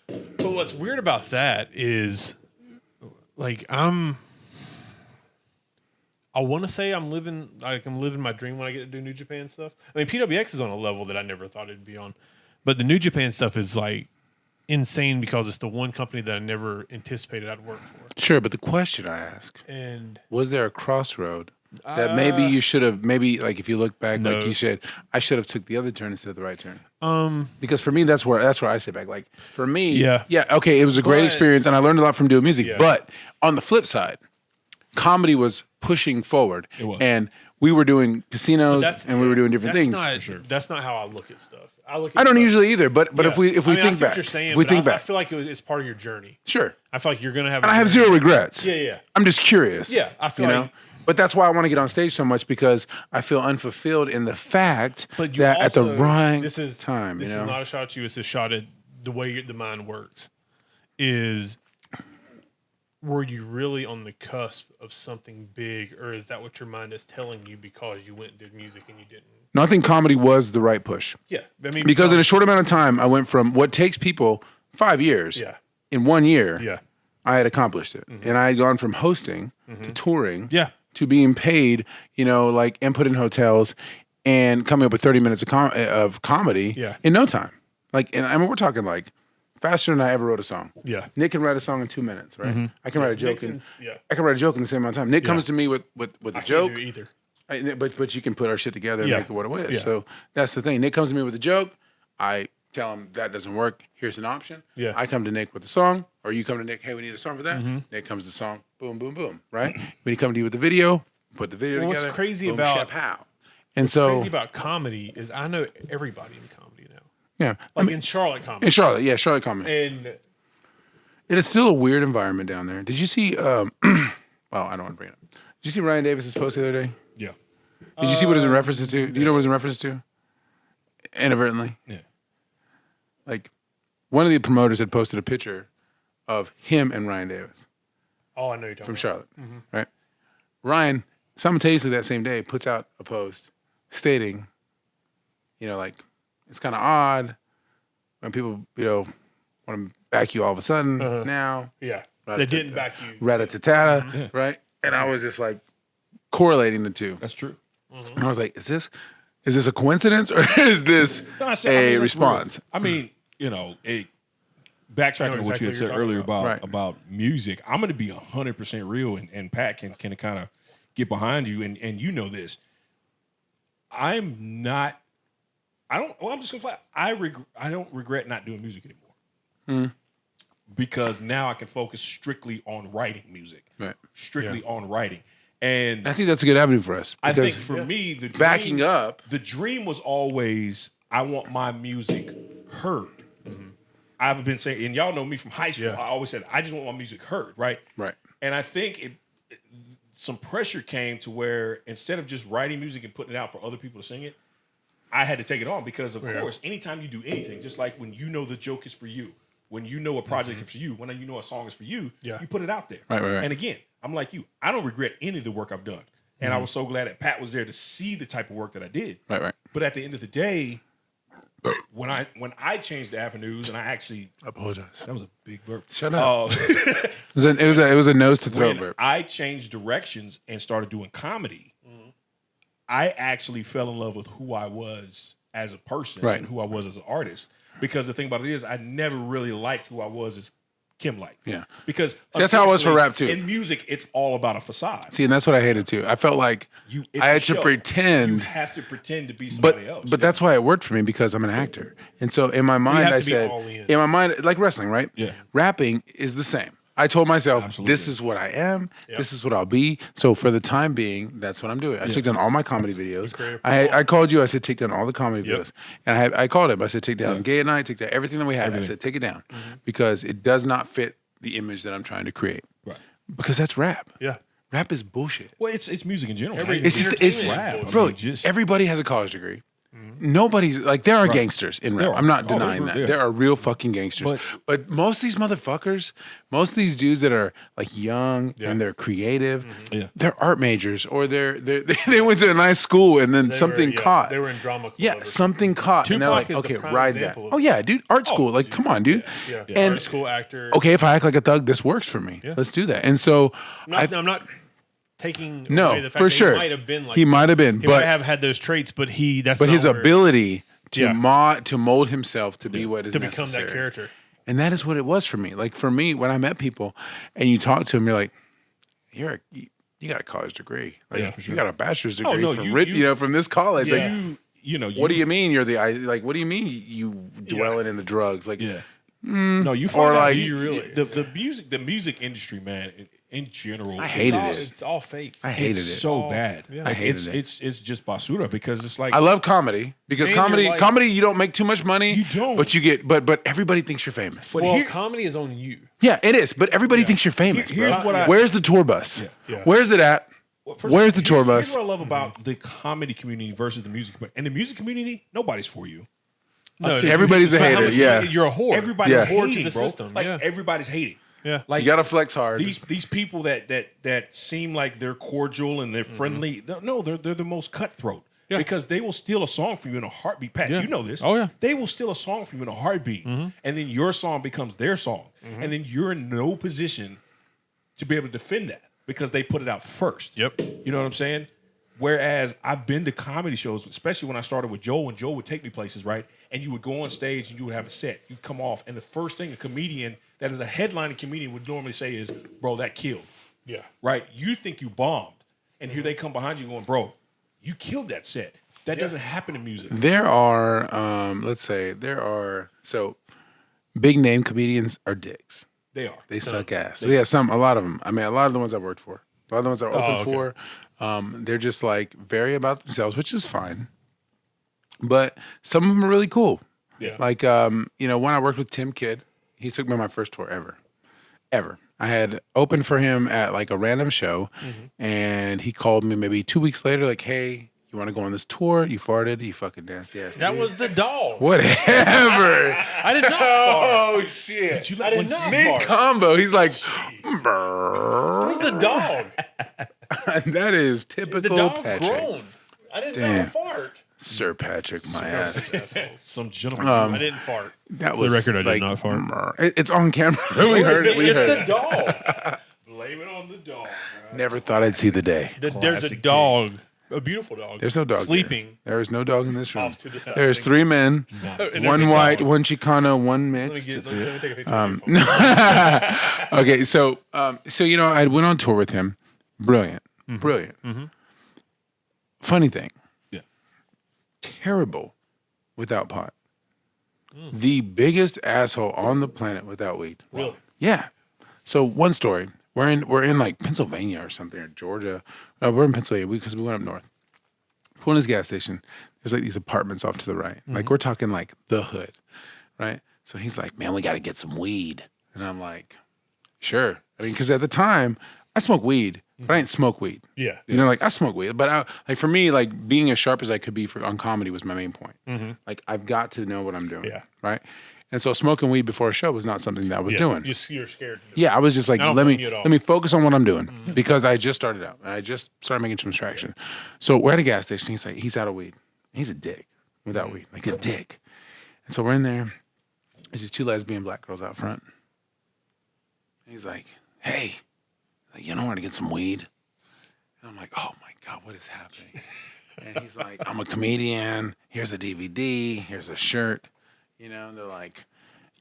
but what's weird about that is, like I want to say I'm living my dream when I get to do New Japan stuff. I mean, PWX is on a level that I never thought it'd be on, but the New Japan stuff is like insane because it's the one company that I never anticipated I'd work for. Sure, but the question I ask, And was there a crossroad that maybe you should have, maybe like if you look back, No. like you said, I should have took the other turn instead of the right turn. Because for me, that's where I sit back. Like for me, Yeah. okay, it was a great But- experience and I learned a lot from doing music. Yeah. But on the flip side, comedy was pushing forward. It was. And we were doing casinos and we were doing different things. That's not how I look at stuff. I I don't stuff- usually either, but if we I mean, I think see what back, you're saying, if we but think I back, feel like it's part of your journey. sure. I feel like you're gonna have. And I have zero regrets. Yeah. I'm just curious. Yeah, I feel you like- know? But that's why I want to get on stage so much because I feel unfulfilled in the fact But you that at the also- right this is time, This you know. is not a shot at you. It's a shot at the way the mind works. Is were you really on the cusp of something big, or is that what your mind is telling you because you went and did music and you didn't? No, I think comedy was the right push Yeah, I mean because in a short amount of time, I went from what takes people 5 years. Yeah. In 1 year, Yeah. I had accomplished it, and I had gone from hosting to touring, Yeah. to being paid, like input in hotels, and coming up with 30 minutes of comedy Yeah. in no time. Like, and I mean, we're talking like faster than I ever wrote a song. Yeah. Nick can write a song in 2 minutes, right? I can write a joke in. Yeah. I can write a joke in the same amount of time. Nick comes to me with a I joke, can't do either. but you can put our shit together and Yeah. make it what it is. Yeah. So that's the thing. Nick comes to me with a joke. I tell him that doesn't work. Here's an option. Yeah. I come to Nick with a song, or you come to Nick. Hey, we need a song for that. Nick comes to the song. Boom, boom, boom. Right. When he come to you with the video, put the video Well, what's together. crazy boom, about- shapow. And so Crazy about comedy is I know everybody in comedy now. yeah, Like in Charlotte comedy. in Charlotte, Charlotte comedy. And It is still a weird environment down there. Did you see? Well, I don't want to bring it up. Did you see Ryan Davis's post the other day? Yeah. Did you see what it's in reference to? Do you know what it's in reference to? Inadvertently. Yeah. Like, one of the promoters had posted a picture of him and Ryan Davis oh, I know you're talking from about. Charlotte, right? Ryan, simultaneously that same day, puts out a post stating, like, it's kind of odd when people, want to back you all of a sudden now. Yeah. Right, They didn't back you. Rat-a-tat-ata, right? And I was just like correlating the two. That's true. And I was like, is this a coincidence or is this No, I a said- I mean, that's response? real. I mean, backtracking to what exactly you had what said you're earlier talking Right. about music, I'm going to be 100% real, and Pat can kind of get behind you, and you know this. I'm just going to flat. I don't regret not doing music anymore. Because now I can focus strictly on writing music. Right. Strictly on writing. And I think that's a good avenue for us. I think because for me, the dream, backing up. the dream was always I want my music heard. I've been saying, and y'all know me from high school. Yeah. I always said I just want my music heard, right? Right. And I think some pressure came to where instead of just writing music and putting it out for other people to sing it, I had to take it on because, of course, anytime you do anything, just like when you know the joke is for you, when you know a project is for you, when you know a song is for you, you put it out there. Right. And again, I'm like you. I don't regret any of the work I've done. And I was so glad that Pat was there to see the type of work that I did. Right. But at the end of the day, when I changed avenues, and I actually I apologize. that was a big burp. Shut up. Uh, It was a nose to throat when burp. I changed directions and started doing comedy, I actually fell in love with who I was as a person Right. and who I was as an artist. Because the thing about it is, I never really liked who I was as Kim liked. Yeah. Because that's how it was for rap, too. In music, it's all about a facade. See, and that's what I hated too. I felt like It's I a had to show. pretend. You have to pretend to be somebody else. But that's why it worked for me because I'm an actor. And so in my mind, have I to be said, all in. in my mind, like wrestling, right? Yeah. Rapping is the same. I told myself, Absolutely. this is what I am. This is what I'll be. So for the time being, that's what I'm doing. I took down all my comedy videos. creative I called you. I said, take down all the comedy Yep. videos. And I called him. I said, take down Gay at Night, take down everything that we had. I said, take it down because it does not fit the image that I'm trying to create. Right. Because that's rap. Yeah. Rap is bullshit. Well, it's music in general. It's just Entertainment rap. is bullshit. Bro, mean, just- everybody has a college degree. Nobody's like there are gangsters in rap. There are. I'm not Oh, denying there- that. yeah. There are real fucking gangsters. But most of these motherfuckers, most of these dudes that are like young and they're creative, Yeah. they're art majors or they went to a nice school and then something caught. They were in drama club. Yeah, or something caught. And they're Tupac like, is the okay, prime ride that. example of Oh yeah, dude, art school. Like, come on, dude. Yeah. And Art school actor. okay, if I act like a thug, this works for me. Let's do that. And so I'm not taking no, away the fact for that sure. he might have been like he might have been, he but might have had those traits, but that's but not his where- ability to Yeah. to mold himself to be what is to become necessary. that character. And that is what it was for me. Like for me, when I met people and you talk to them, you're like, you got a college degree. Like Yeah, for sure. you got a bachelor's degree no, from you- from this college. Like, What what do you mean you're what do you mean you dwelling in the drugs? Like Yeah. No, you find Or out like- you really the music industry, man, in general. I hated it. It's all fake. I hated It's it. so bad. Yeah. Like, I hated it. It's just basura because it's like I love comedy because And you're like- comedy you don't make too much money. You don't. But you get but everybody thinks you're famous. But Well, here- comedy is on you. Yeah, it is. But everybody thinks you're famous. Here's bro. what I- Where's the tour bus? Yeah. Where's it at? First, Where's the tour bus? Here's what I love about the comedy community versus the music community. And the music community, nobody's for you. No, Everybody's a so how hater, much- yeah. You're a whore. Everybody's Yeah. Whore to hating, the bro. system, Like yeah. everybody's hating. Yeah. Like You gotta flex hard. these people that seem like they're cordial and they're friendly. They're the most cutthroat. Yeah. Because they will steal a song from you in a heartbeat. Pat, Yeah. you know this. Oh, yeah. They will steal a song from you in a heartbeat. And then your song becomes their song. And then you're in no position to be able to defend that because they put it out first. Yep. You know what I'm saying? Whereas I've been to comedy shows, especially when I started with Joe, and Joe would take me places, right? And you would go on stage and you would have a set. You'd come off, and the first thing a comedian that is a headlining comedian would normally say is, bro, that killed. Yeah. Right? You think you bombed. And here they come behind you going, bro, you killed that set. That doesn't happen in music. There are, so big name comedians are dicks. They are. They suck ass. Yeah, a lot of them. I mean, a lot of the ones I've worked for, a lot of the ones I've opened okay. for, they're just like very about themselves, which is fine. But some of them are really cool. Yeah. Like, when I worked with Tim Kidd, he took me on my first tour ever. I had opened for him at like a random show, and he called me maybe 2 weeks later, like, "Hey, you want to go on this tour? You farted, you fucking nasty ass." That dude." was the dog. Whatever. I did not fart. Oh shit! Did you I let did one not sit? fart. Combo. He's like, It was the dog. that is The typical dog Patrick. groaned. I didn't Damn. know fart. Sir Patrick, my ass. Assholes. Some gentleman. I didn't fart. That the was record, I did like, not fart. It's on camera. We heard it. We It's heard the it. dog. Blame it on the dog. Never thought I'd see the day. There's a Classic dog, a beautiful dog. There's no dog. sleeping. There. There is no dog in this room. Off to the side. There's 3 men, And one there's a white, dog. one Chicano, one Let me mixed. let me take a picture of your phone. Okay, so I went on tour with him. Brilliant. Funny thing. Yeah. Terrible without pot. The biggest asshole on the planet without weed. Really? Yeah. So one story. We're in like Pennsylvania or something, or Georgia. No, we're in Pennsylvania because we went up north. Pull in this gas station. There's like these apartments off to the right. Like we're talking like the hood, right? So he's like, "Man, we got to get some weed," and I'm like, "Sure." I mean, because at the time I smoke weed, but I didn't smoke weed. Yeah. You know, like I smoke weed, but for me, like being as sharp as I could be on comedy was my main point. Like I've got to know what I'm doing. Yeah. Right. And so smoking weed before a show was not something that I was doing. You're scared. Yeah, I was just like, I don't let blame you at all. me focus on what I'm doing because I just started out and I just started making some traction. So we're at a gas station. He's out of weed. He's a dick without weed, like a dick. And so we're in there. There's just 2 lesbian black girls out front. And he's like, hey, you don't want to get some weed? And I'm like, oh my God, what is happening? And he's like, I'm a comedian. Here's a DVD. Here's a shirt. And they're like,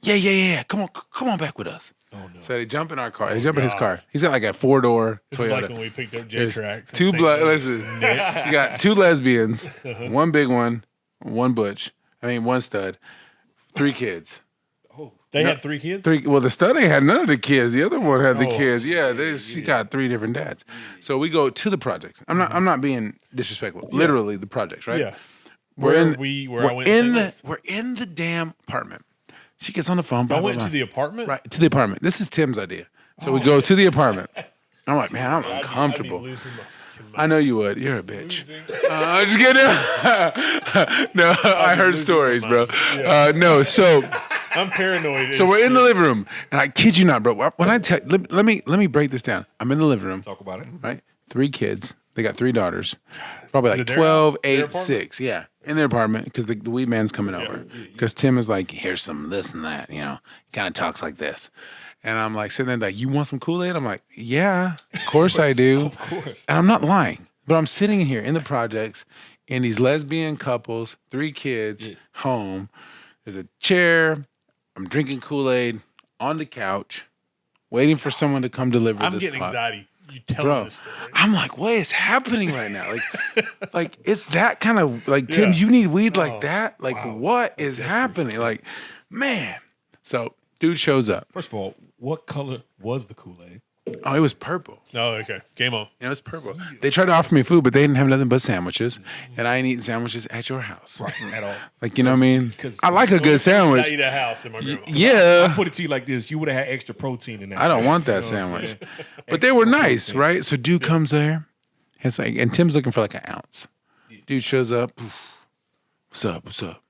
yeah. Come on back with us. Oh, no. So they jump in our car. They jump in his car. He's got like a 4-door This Toyota. is like when we picked up J-Tracks. Two listen, you got 2 lesbians, one big one, one butch. One stud, 3 kids. They had 3 kids? 3. Well, the stud ain't had none of the kids. The other one had the Oh, kids. Yeah, she got 3 different dads. So we go to the projects. I'm not being disrespectful. Literally the projects, right? Yeah. We're Where in I went we're in the damn apartment. She gets on the phone. I went to the apartment? Right, to the apartment. This is Tim's idea. So we go to the apartment. I'm like, man, I'm I'd be uncomfortable. losing my fucking I mind. know you would. You're a bitch. I'm just kidding. No, I heard stories, bro. No, so I'm paranoid. so we're in the living room, and I kid you not, bro. When I tell, let me break this down. I'm in the living room, Talk about it. right? 3 kids. They got 3 daughters, probably like Is it their 12, house? Their 8, apartment? 6. Yeah, in their apartment because the weed man's coming over. Because Tim is like, here's some this and that. He kind of talks like this. And I'm like sitting there like, you want some Kool-Aid? I'm like, yeah, of course I do. Of course. And I'm not lying, but I'm sitting here in the projects in these lesbian couples, 3 kids, home. There's a chair. I'm drinking Kool-Aid on the couch, waiting for someone to come deliver I'm this getting pot. anxiety. You telling Bro, this story. I'm like, what is happening right now? Like it's that kind of like, Tim, you need weed like that? Like, what is happening? Like, man. So, dude shows up. First of all, what color was the Kool-Aid? Oh, it was purple. Oh, okay. Game on. It was purple. They tried to offer me food, but they didn't have nothing but sandwiches, and I ain't eating sandwiches at your house. Right, at all. Like, you know what I mean? 'Cause- I like a good I sandwich. eat a house in my grandma. Yeah. Put it to you like this: you would have had extra protein in that. I don't sandwich, want that you know what I'm sandwich. saying? But they were Extra nice, protein. right? So dude comes there. It's like, and Tim's looking for like an ounce. Dude shows up. What's up? What's up?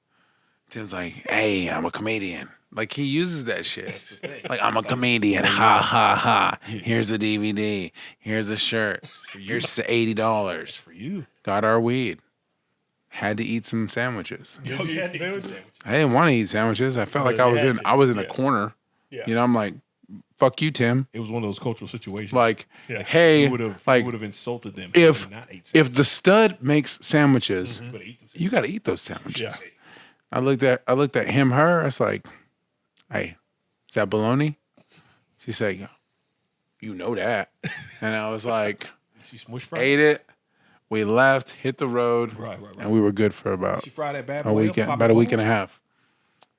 Tim's like, hey, I'm a comedian. Like he uses that shit. Like I'm a comedian. Ha ha ha. Here's a DVD. Here's a shirt. Here's $80. For you. Got our weed. Had to eat some sandwiches. Did you eat sandwiches? I didn't want to eat sandwiches. I felt like you I was had in to. I was in a corner. Yeah. I'm like, fuck you, Tim. It was one of those cultural situations. Like, Yeah. hey, you would have like insulted them if you not ate if the stud makes sandwiches, but eat them. you got to eat those sandwiches. Yeah. I looked at him, her. I was like, hey, is that bologna? She said, you know that. And I was like, She smush fried. ate it. We left, hit the road, Right. and we were good for about She fried that bad a boy weekend, up, about a week and pop a half.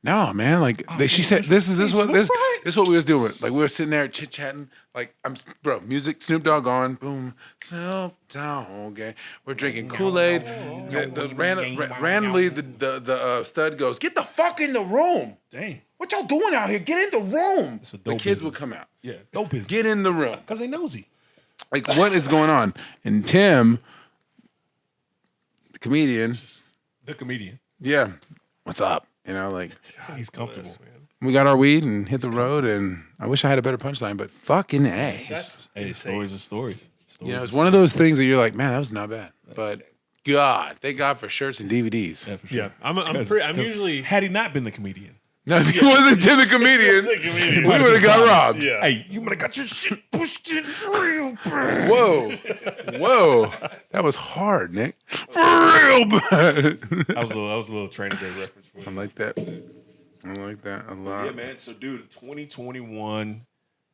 No, man. Like she said, this is what we was doing. Like we were sitting there chit chatting. Like bro, music, Snoop Dogg on, boom, Snoop Dogg. Okay, we're drinking Kool-Aid. Randomly, the stud goes, "Get the fuck in the room! Dang. What y'all doing out here? Get in the room!" a The dope kids business. would come out. Yeah, dope business. Get in the room. Because they nosy. Like what is going on? And Tim, the comedian, The comedian. yeah, what's up? Like. He's comfortable. We got our weed and hit the road, and I wish I had a better punchline, but fucking A. Hey, stories are stories. It's one of those things that you're like, man, that was not bad. But God, thank God for shirts and DVDs. Yeah, for sure. Yeah. I'm 'Cause usually had he not been the comedian, No, if he wasn't Tim the comedian, comedian. we would have got robbed. Yeah. hey, you would have got your shit pushed in real bad. Whoa. That was hard, Nick. For real bad. That was a little Training Day reference for I you. like that. I like that a lot. Yeah, man. So, dude, 2021.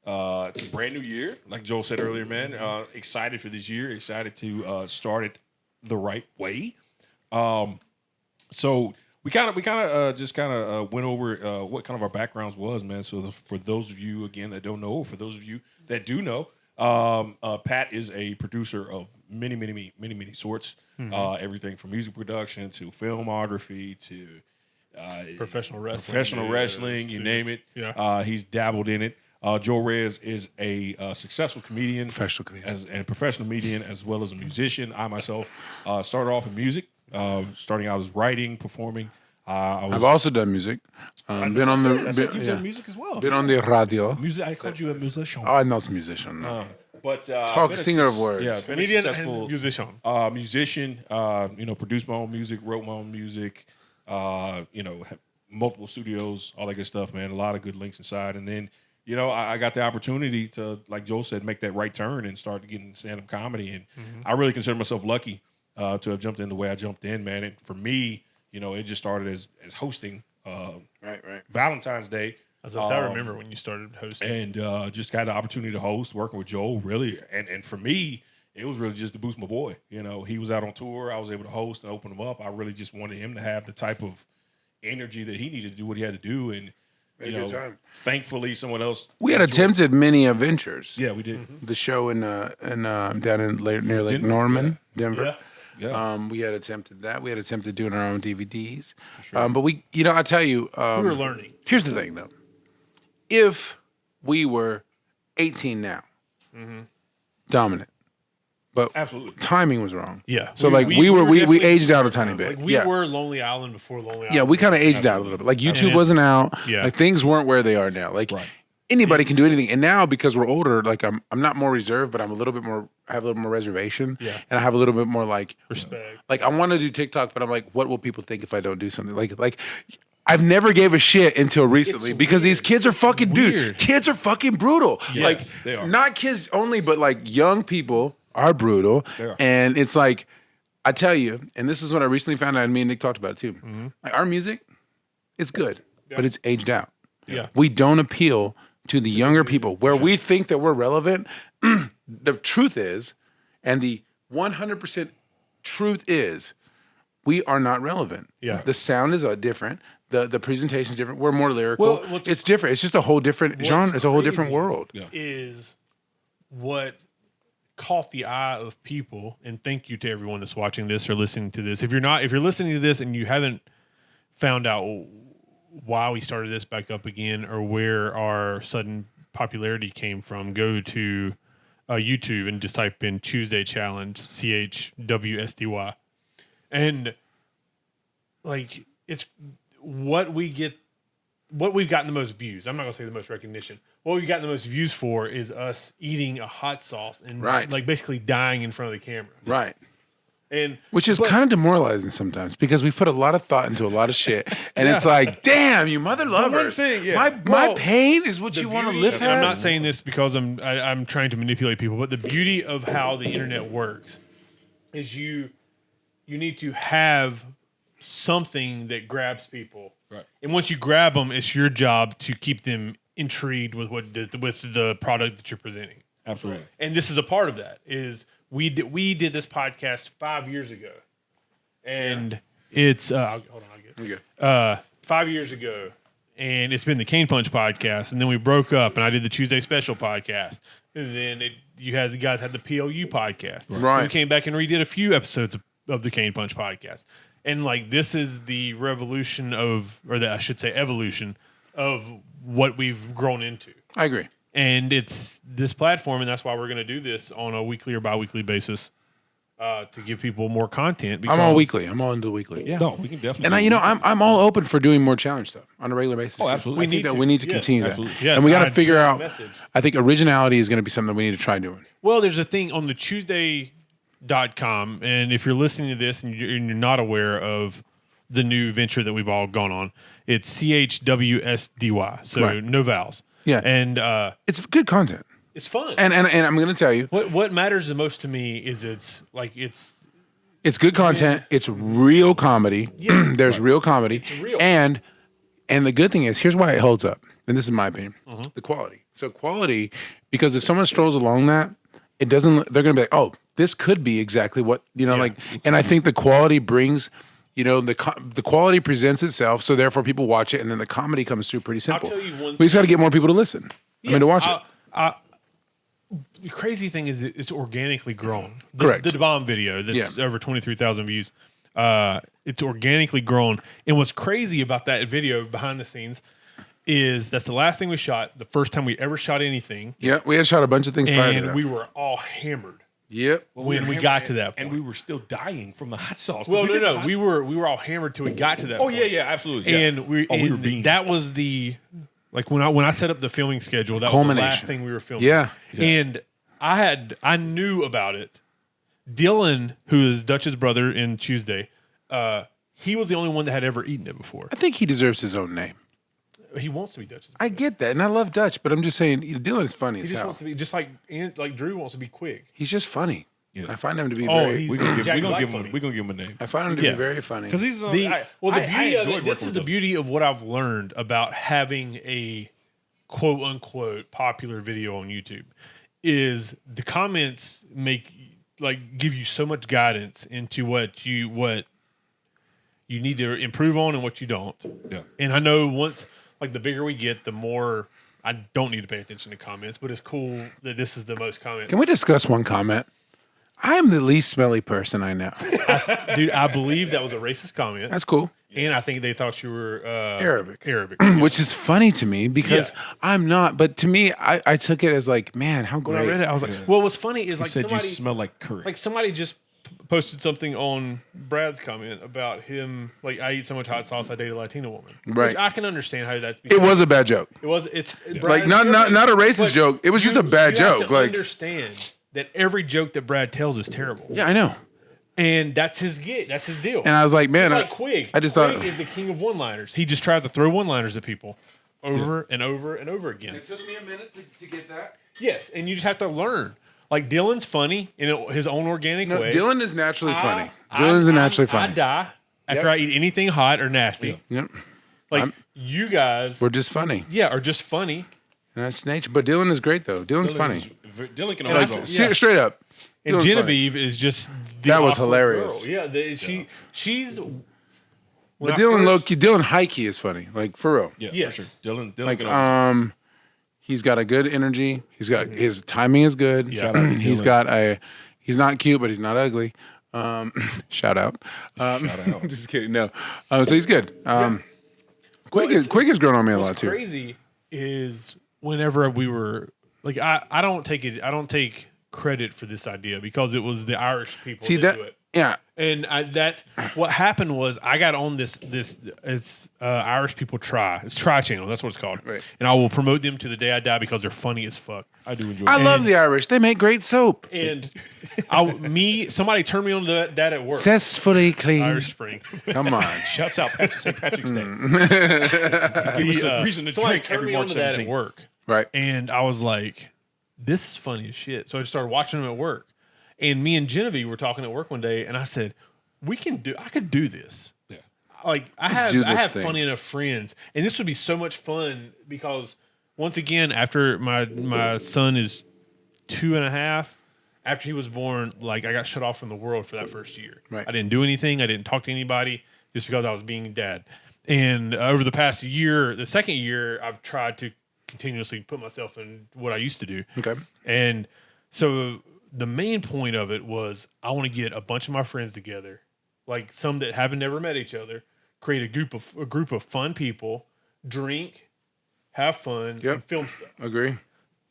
It's a brand new year, like Joel said earlier, man. Excited for this year. Excited to start it the right way. So we kind of just went over what kind of our backgrounds was, man. So for those of you again that don't know, or for those of you that do know, Pat is a producer of many sorts. Everything from music production to filmography to professional wrestling. professional wrestling, you name it. Yeah. He's dabbled in it. Joe Reyes is a successful comedian, Professional comedian. and professional comedian, as well as a musician. I myself started off in music, starting out as writing, performing. I've also done music. Been on You've the done music as well. been on the radio. Music. I called you a musician. Oh, I'm not a musician. No. But Talk been a singer of words. Yeah, been a Comedian successful and musician. musician. Produced my own music, wrote my own music. multiple studios, all that good stuff, man. A lot of good links inside. And then, you know, I got the opportunity to, like Joel said, make that right turn and start getting stand-up comedy. And I really consider myself lucky to have jumped in the way I jumped in, man. And for me, you know, it just started as hosting Right. Valentine's Day. I remember when you started hosting. And just got the opportunity to host, working with Joel, really. And for me, it was really just to boost my boy. You know, he was out on tour. I was able to host and open him up. I really just wanted him to have the type of energy that he needed to do what he had to do. And, you know, thankfully someone else. We had attempted many adventures. Yeah, we did. The show in down in near Lake Norman, Denver. Yeah. We had attempted that. We had attempted doing our own DVDs. But we, you know, I tell you, we were learning. Here's the thing, though. If we were 18 now, dominant, but Absolutely. timing was wrong. Yeah. So We we definitely- aged out a tiny bit. Like we were Lonely Island before Lonely Island. Yeah, we kind of aged out a little bit. Like YouTube it's- wasn't out. yeah. Like things weren't where they are now. Like anybody can do anything. And now because we're older, like I'm not more reserved, but I'm a little bit more. I have a little more reservation. Yeah. And I have a little bit more like Respect. Like I want to do TikTok, but I'm like, what will people think if I don't do something? Like I've never gave a shit until recently because these kids are fucking dude. Kids are fucking brutal. Yes, like they are. Not kids only, but like young people are brutal. They are. And it's like I tell you, and this is what I recently found out, and me and Nick talked about it too. Like our music, it's good, but it's aged out. Yeah. We don't appeal to the younger people where we think that we're relevant. The truth is, and the 100% truth is, we are not relevant. Yeah. The sound is different. The presentation is different. We're more lyrical. Well, what's- it's different. It's just a whole different genre. It's a whole different crazy world. Is what caught the eye of people, and thank you to everyone that's watching this or listening to this. If you're listening to this and you haven't found out why we started this back up again or where our sudden popularity came from, go to YouTube and just type in Tuesday Challenge, CHWSDY. And like it's what we've gotten the most views. I'm not gonna say the most recognition. What we've gotten the most views for is us eating a hot sauce and like basically dying in front of the camera. Right. And Which is kind of demoralizing sometimes because we put a lot of thought into a lot of shit, and it's like, damn, you mother lovers. My pain is what you want to live and I'm at. not saying this because I'm trying to manipulate people, but the beauty of how the internet works is you need to have something that grabs people, Right. and once you grab them, it's your job to keep them intrigued with with the product that you're presenting. Absolutely. And this is a part of that. Is we did this podcast 5 years ago, and it's hold on, I'll get it. 5 years ago, and it's been the KanePunch podcast, and then we broke up, and I did the Tuesday Special podcast, and then the guys had the PLU podcast. Right. We came back and redid a few episodes of the KanePunch podcast, and like this is the revolution I should say evolution of what we've grown into. I agree. And it's this platform, and that's why we're going to do this on a weekly or bi-weekly basis to give people more content. Because, I'm all weekly. I'm all into weekly. Yeah. No, we can definitely. And I'm all open for doing more challenge stuff on a regular basis. Oh, too. absolutely. I think that to. we need to Yes, continue that. absolutely. Yes, and we got to I'd figure send a out. message. I think originality is going to be something we need to try doing. Well, there's a thing on the Tuesday.com, and if you're listening to this and you're not aware of the new venture that we've all gone on, it's CHWSDY, so Right. no vowels. Yeah. And It's good content. it's fun. And I'm going to tell you, what matters the most to me is it's good content. It's real comedy. There's real comedy. real. And the good thing is, here's why it holds up. And this is my opinion. The quality. So quality, because if someone strolls along that, it doesn't, they're going to be like, oh, this could be exactly what, and I think the quality brings, the quality presents itself. So therefore people watch it and then the comedy comes through pretty simple. tell you one We just got to get more people to listen. To watch it. The crazy thing is it's organically grown. Correct. The bomb video that's over 23,000 views. It's organically grown. And what's crazy about that video behind the scenes is that's the last thing we shot, the first time we ever shot anything. Yeah, we had shot a bunch of things prior to And that. we were all hammered Yep. when we got to that point. and we were still dying from the hot sauce. Well, We did no. hot- We were all hammered till we got to that Oh point. yeah, absolutely. Yeah. And we were being that was the like when I set up the filming schedule, that was the Culmination. last thing we were filming. Yeah. And I knew about it. Dylan, who is Dutch's brother in Tuesday, he was the only one that had ever eaten it before. I think he deserves his own name. He wants to be Dutch. I get that, and I love Dutch, but I'm just saying, Dylan is funny He as just hell. wants to be just like Drew wants to be quick. He's just funny. Yeah. I find him to be Oh, very. he's- We're gonna Jack give Black him. funny. We're gonna give him a name I find him to Yeah. be very funny. because he's The I beauty enjoyed of it, working this is with the him. beauty of what I've learned about having a quote unquote popular video on YouTube is the comments give you so much guidance into what you need to improve on and what you don't. Yeah. And I know once the bigger we get, the more I don't need to pay attention to comments, but it's cool that this is the most comments. Can we discuss one comment? I am the least smelly person I know. Dude, I believe that was a racist comment. That's cool. And I think they thought you were Arabic. Which is funny to me because I'm not. But to me, I took it as like, man, how When great. I read it, I was like, well, what's funny is He like said somebody you smell like curry. somebody just posted something on Brad's comment about him I eat so much hot sauce I date a Latina woman. Right. Which I can understand how that's It was a bad joke. it's Like not a racist joke. It was just a bad you have joke. to Like understand that every joke that Brad tells is terrible. yeah, I know. And that's his get. That's his deal. And I was like, man, It's like Quig. I just Quig thought is the king of one-liners. He just tries to throw one-liners at people over and over and over again. took me a minute to get that. Yes, and you just have to learn. Like Dylan's funny in his own organic No, way. Dylan is naturally funny. Dylan's naturally I funny. die after I eat anything hot or nasty. Yep. You guys, We're just funny. are just funny. And that's nature. But Dylan is great though. Dylan's funny. Dylan can And always I- go. yeah. Straight up. And Dylan's Genevieve is just the That was awkward hilarious. girl. Yeah, she's. when But I Dylan first- low-key, Dylan high-key is funny. Like for real. Yeah, Yes. for sure. Dylan Like can always. he's got a good energy. He's got his timing is good. Yeah. Shout out to He's Dylan. got he's not cute, but he's not ugly. Shout out. Shout out. Just kidding. No. So he's good. Quick has grown on me a lot What's too. crazy is whenever we were I don't take credit for this idea because it was the Irish people See that that? do it. Yeah. And what happened was I got on this it's Irish People Try. It's Try Channel. That's what it's called. Right. And I will promote them to the day I die because they're funny as fuck. I do enjoy. I it. love the Irish. They make great soap. And somebody turned me on to that at work. Zestfully clean. Irish Spring. Come on. Shouts out St. Patrick's Day. Give us a reason to somebody drink turned every me on March to that at 17th. work. Right. And I was like, this is funny as shit. So I just started watching them at work. And me and Genevieve were talking at work one day, and I said, I could do this. Yeah. Like I do have this thing. funny enough friends, and this would be so much fun because once again, after my son is 2.5, after he was born, I got shut off from the world for that first year. Right. I didn't do anything. I didn't talk to anybody just because I was being dad. And over the past year, the second year, I've tried to continuously put myself in what I used to do. Okay. And so the main point of it was I want to get a bunch of my friends together, like some that haven't never met each other, create a group of fun people, drink, have fun, Yep. and film stuff. Agree.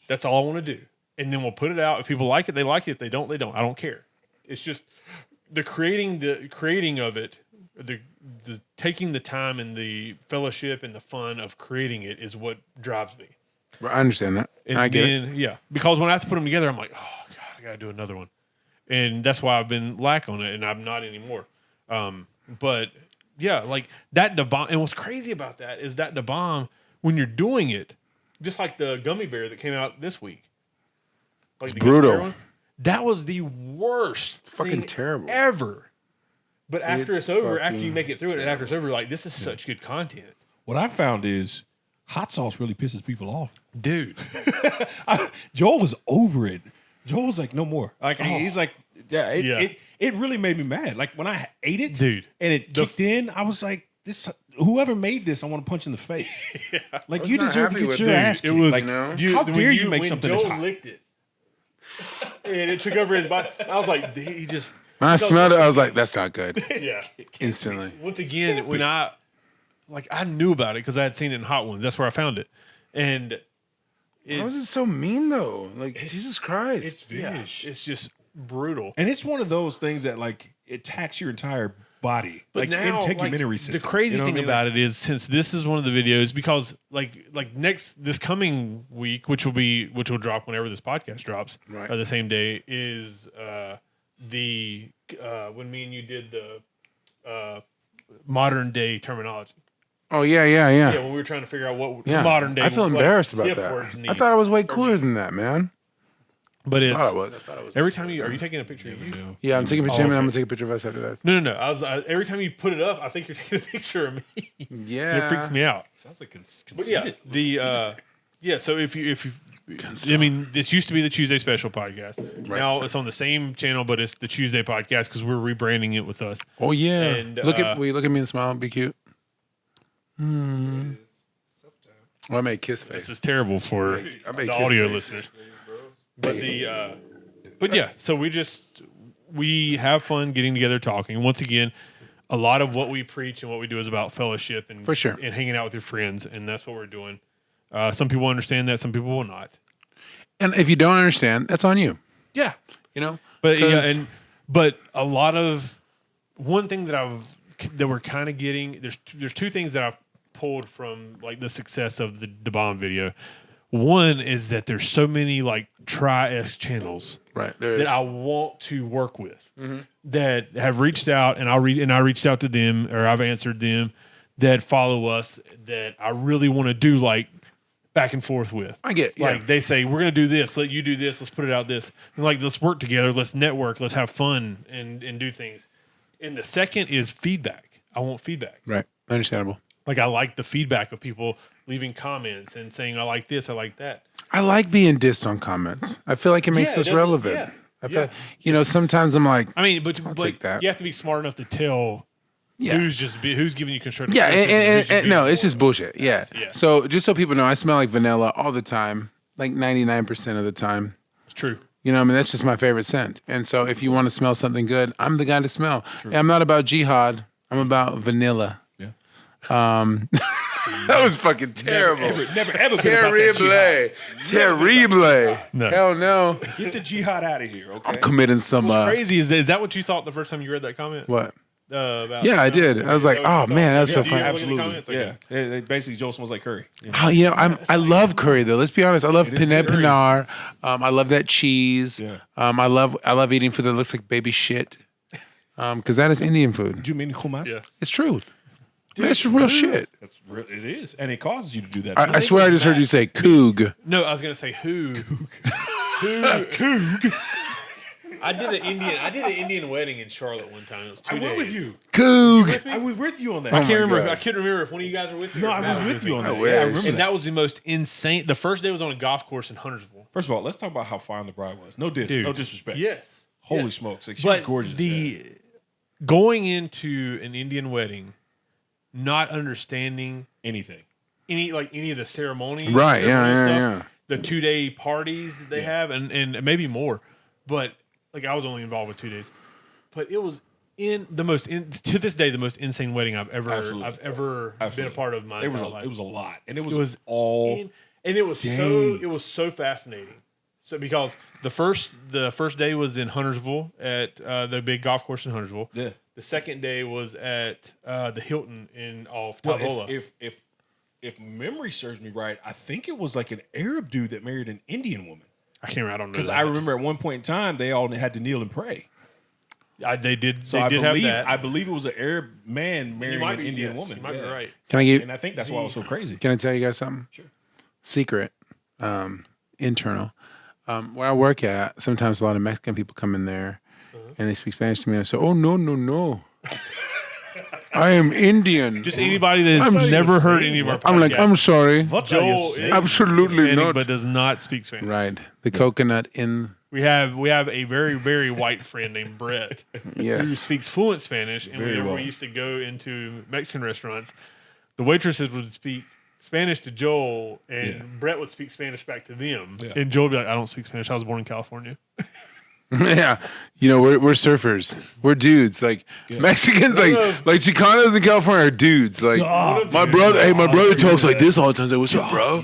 That's all I want to do. And then we'll put it out. If people like it, they like it. If they don't, they don't. I don't care. It's just the creating of it, the taking the time and the fellowship and the fun of creating it is what drives me. I understand that. And I get it. then, yeah, because when I have to put them together, I'm like, oh God, I got to do another one. And that's why I've been lack on it, and I'm not anymore. But yeah, like that the bomb. And what's crazy about that is that the bomb, when you're doing it, just like the gummy bear that came out this week. Like It's the gummy bear brutal. one, that was the worst Fucking thing terrible. ever. But after It's it's over, after fucking you make it through it, and after it's over, like this is such good content. What I found is hot sauce really pisses people off. Dude. Joel was over it. Joel was like, no more. Like he's like, yeah, it really made me mad. Like when I ate it, Dude. and it kicked in, I was like, this whoever made this, I want to punch in the face. Like you not deserve to happy get with your it. ass It kicked. was like, know? how dare you make when something Joel that's hot? licked it, and it took over his body. I was like, he just. When I smelled it, I was like, that's not good. Yeah. Instantly. Once again, when I knew about it because I had seen it in Hot Ones. That's where I found it, and Why was it so mean though? Like Jesus Christ. It's yeah, fish. it's just brutal. And it's one of those things that like it attacks your entire body, But like now, integumentary system. The crazy You know thing what I mean? about it is, since this is one of the videos, because this coming week, which will drop whenever this podcast drops, Right. or the same day, is when me and you did the modern day terminology. Oh yeah, yeah, Yeah, yeah. when we were trying to figure out what Yeah. modern day. I feel like, embarrassed about hip that. words I need. thought I was way cooler than that, man. But I it's thought I was. every time are you taking a picture of you? Yeah, I'm taking a picture of him, and I'm okay. gonna take a picture of us after that. No. Every time you put it up, I think you're taking a picture of me. Yeah. It freaks me out. Sounds like But yeah, yeah. So if you, I mean, this used to be the Tuesday Special podcast. Right. Now it's on the same channel, but it's the Tuesday podcast because we're rebranding it with us. Oh yeah. And, look at me and smile. Be cute. Well, I made kiss face. This is terrible for I made the kiss audio face. listeners. But but yeah. So we have fun getting together, talking. Once again, a lot of what we preach and what we do is about fellowship and For sure. and hanging out with your friends, and that's what we're doing. Some people understand that, some people will not. And if you don't understand, that's on you. Yeah. You know. But yeah, 'Cause- but a lot of one thing that we're kind of getting there's two things that I've pulled from like the success of the bomb video. One is that there's so many like try-esque channels Right there that is. I want to work with that have reached out, and I reached out to them, or I've answered them that follow us that I really want to do like back and forth with. I get Like they say, we're gonna do this, let you do this, let's put it out this. And like let's work together, let's network, let's have fun and do things. And the second is feedback. I want feedback. Right. Understandable. Like I like the feedback of people leaving comments and saying I like this, I like that. I like being dissed on comments. I feel like it makes Yeah, it us doesn't- relevant. yeah, I feel, yeah. you know, sometimes I'm like, I mean, but take that. you have to be smart enough to tell yeah. who's giving you constructive Yeah, criticism and who's being no, it's just horrible. bullshit. Yeah. Yeah. So just so people know, I smell like vanilla all the time, like 99% of the time. It's true. You know, I mean, that's just my favorite scent. And so if you want to smell something good, I'm the guy to smell. And I'm not about jihad. I'm about vanilla. Yeah. That was fucking terrible. Never ever been about that jihad. Terrible. No. Hell no. Get the jihad out of here, okay? I'm committing some. Crazy is that what you thought the first time you read that comment? What? About Yeah, I did. I was like, oh man, that's so do you funny. have any Absolutely. comments? Okay. Yeah. Basically, Joel smells like curry. You know? Oh, you know, I love curry though. Let's be honest. I love is penne very pinar. I love that cheese. Yeah. I love eating food that looks like baby shit. Because that is Indian food. Do you mean hummus? Yeah. It's true. Man, it's real shit. That's real, it is, and it causes you to do that. I swear I just heard you say coog. No, I was gonna say who. Coog. I did an Indian wedding in Charlotte one time. It was 2 I days. went with you. Coog. I was with you on that. Oh I my can't remember. God. I couldn't remember if one of you guys were with me. No, or I Matt was with you on that. wish. Yeah, I remember And that. that was the most insane. The first day was on a golf course in Huntersville. First of all, let's talk about how fine the bride was. No Dude. no disrespect. Yes. Holy Yes. smokes, like, she was But gorgeous. going into an Indian wedding, not understanding Anything. any of the ceremony, Right, yeah, ceremony yeah, stuff, the 2-day parties that they have, and maybe more. But like I was only involved with 2 days, but it was to this day the most insane wedding I've ever been a part of in my entire life. It was a lot, and it It was all. and it was Dang. so fascinating. So because the first day was in Huntersville at the big golf course in Huntersville. Yeah. The second day was at the Hilton in Well, Tavola. if memory serves me right, I think it was like an Arab dude that married an Indian woman. I can't remember. I don't know Because that. I remember at one point in time they all had to kneel and pray. They did. So They I did believe have that. I believe it was an Arab man You marrying might an be- Indian yes, woman. You might be Yeah. right. Can I And I think that's why it was so crazy. Can I tell you guys something? Sure. Secret, internal. Where I work at, sometimes a lot of Mexican people come in there and they speak Spanish to me. And I say, "Oh no, I am Indian." Just anybody that's never heard any of our podcasts. I'm like, I'm sorry. Joel is Absolutely Hispanic, not. but does not speak Spanish. Right, the coconut in We have a very, very white friend named Brett who yes. speaks fluent Spanish, and Very whenever well. we used to go into Mexican restaurants, the waitresses would speak Spanish to Joel, and Brett would speak Spanish back to them. Yeah. And Joel would be like, "I don't speak Spanish. I was born in California." Yeah, you know we're surfers. We're dudes. Like Mexicans, like Chicanos in California are dudes. Like my brother talks like this all the time. He's like, "What's up, bro?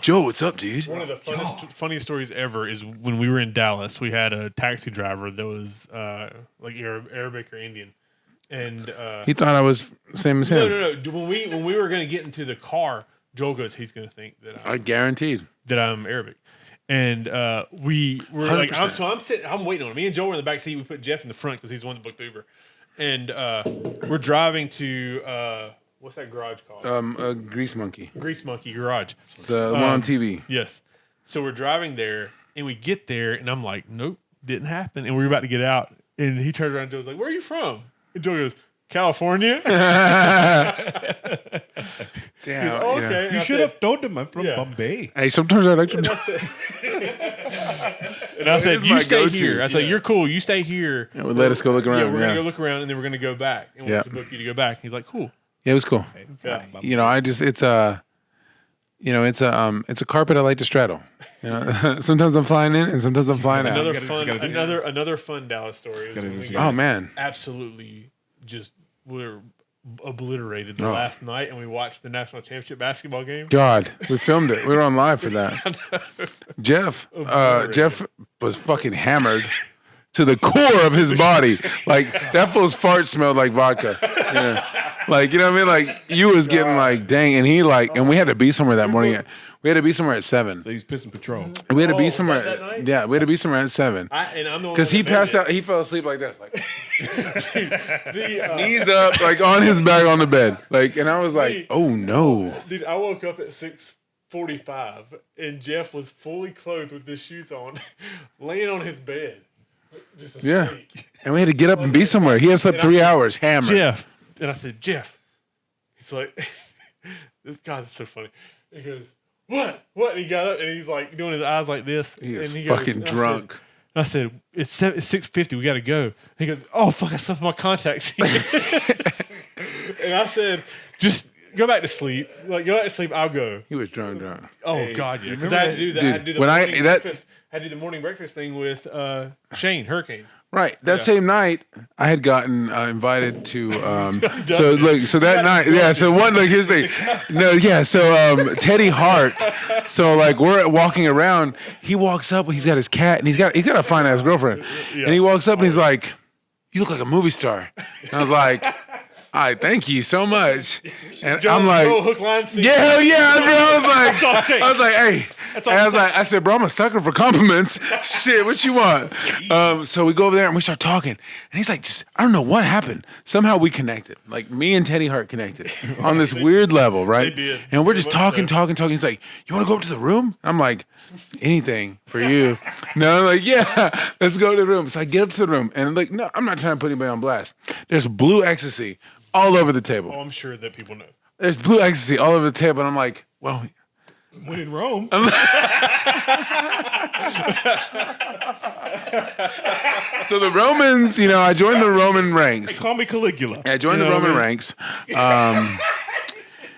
Joe, what's up, dude?" One of the funniest stories ever is when we were in Dallas. We had a taxi driver that was like Arabic or Indian, and He thought I was same as him. no. When we were going to get into the car, Joel goes, "He's going to think that I guaranteed. I'm Arabic." And we were like, 100%. I'm waiting on him. Me and Joel were in the back seat. We put Jeff in the front because he's the one that booked the Uber. and we're driving to what's that garage called? A Grease Monkey. Grease Monkey Garage. The one on TV. Yes. So we're driving there, and we get there, and I'm like, nope, didn't happen. And we're about to get out, and he turns around and Joe's like, where are you from? And Joe goes, California. Damn. Oh, You know. okay. You should have told them I'm from Yeah. Bombay. Hey, sometimes I like to. And I said, is you my stay go-to. here. I said, you're cool. You stay here. Yeah, let us go look around. Yeah, we're Yeah, going to go look around, and then we're going to go back. And we'll Yeah. book you to go back. He's like, cool. Yeah, it was cool. Yeah. You know, it's a carpet I like to straddle. You know, sometimes I'm flying in, and sometimes I'm flying out. Another fun Dallas story. Gotta do When what we you Oh got man, absolutely just were obliterated the Oh. last night, and we watched the national championship basketball game. God, we filmed it. We were on live for that. Jeff was fucking hammered to the core of his body. Like that fool's fart smelled like vodka. You know? Like, you know what I mean? Like you was getting like, dang, and he like, and we had to be somewhere that morning. We had to be somewhere at 7. So he's pissing Patron. And we had to Oh, be was somewhere. that night? Yeah, we had to be somewhere at 7. And I'm the one Because he that made passed it. out. He fell asleep like this, like The, knees up, like on his back on the bed. Like, and I was like, oh no. dude, I woke up at 6:45, and Jeff was fully clothed with his shoes on, laying on his bed, just asleep. Yeah. And we had to get up and be somewhere. He had slept 3 hours, hammered. Jeff, and I said, Jeff. He's like, this guy's so funny. He goes, what? And he got up, and he's like doing his eyes like this. He is and he goes, fucking and drunk. I said, it's 6:50. We got to go. He goes, oh, fuck, I slept my contacts. And I said, just go back to sleep. Like, go back to sleep. I'll go. He was drunk. Oh, God, yeah. Because remember I had to do that. Dude, I had to do the when morning that- breakfast. I had to do the morning breakfast thing with Shane, Hurricane. Right. That same night, I had gotten invited to. So look, so that night, yeah. So one, like, here's the thing. No, yeah. So Teddy Hart. So like we're walking around. He walks up. He's got his cat, and he's got a fine ass girlfriend. And he walks up and he's like, "You look like a movie star." And I was like, "All right, thank you so much." And I'm like, hook, line, sinker. "Yeah, hell yeah, bro." I all it takes. was like, "Hey." all And it I said, bro, I'm a sucker for compliments. Shit, what you want? So we go over there and we start talking. And he's like, I don't know what happened. Somehow we connected. Like me and Teddy Hart connected on this weird level, right? They did. And we're just Very much talking. He's like, you want to go up to the room? I'm like, anything for you. No, I'm like, yeah, let's go to the room. So I get up to the room and like, no, I'm not trying to put anybody on blast. There's blue ecstasy all over the table. Oh, I'm sure that people know. There's blue ecstasy all over the table. And I'm like, well, When in Rome. so the Romans, you know, I joined the Roman ranks. Call me Caligula. I joined You the know what Roman I mean? ranks.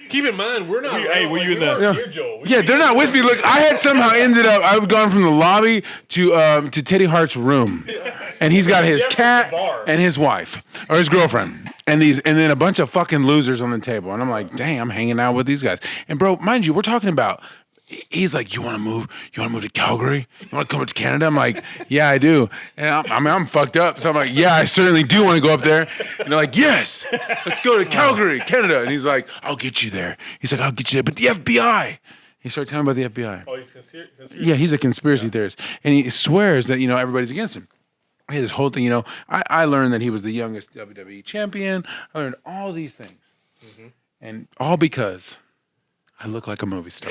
Keep in mind, we're not. were you in the- weren't here, Joel. Yeah, they're not with me. Look, I had somehow ended up. I've gone from the lobby to Teddy Hart's room, and he's got his Jeff was cat at the bar. and his wife or his girlfriend, and then a bunch of fucking losers on the table. And I'm like, dang, I'm hanging out with these guys. And bro, mind you, we're talking about. He's like, you want to move? You want to move to Calgary? You want to come up to Canada? I'm like, yeah, I do. And I'm fucked up. So I'm like, yeah, I certainly do want to go up there. And they're like, yes, let's go to Calgary, Canada. And he's like, I'll get you there. He's like, I'll get you there. But the FBI. He started telling me about the FBI. Oh, he's considered. Yeah, he's a conspiracy theorist. And he swears that, everybody's against him. He had this whole thing, I learned that he was the youngest WWE champion. I learned all these things. And all because I look like a movie star.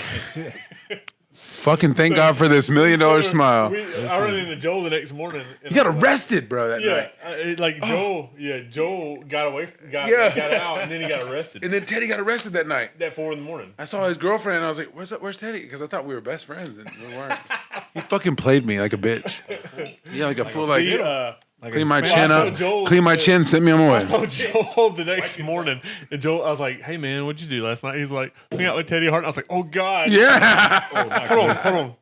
Fucking thank God for this $1 million smile. I ran into Joel the next morning. He got arrested, bro, that Yeah, night. Joel got away, got out, and then he got arrested. And then Teddy got arrested that night. At 4 in. I saw his girlfriend and I was like, Where's Teddy? Because I thought we were best friends and we weren't. He fucking played me like a bitch. Yeah, like a fool. Like, clean my chin I saw up. Joel- Clean my chin, sent me on my way. So Joel the next morning, and Joel, I was like, "Hey man, what'd you do last night?" He's like, "Hang out with Teddy Hart." And I was like, "Oh God, Yeah. hold on."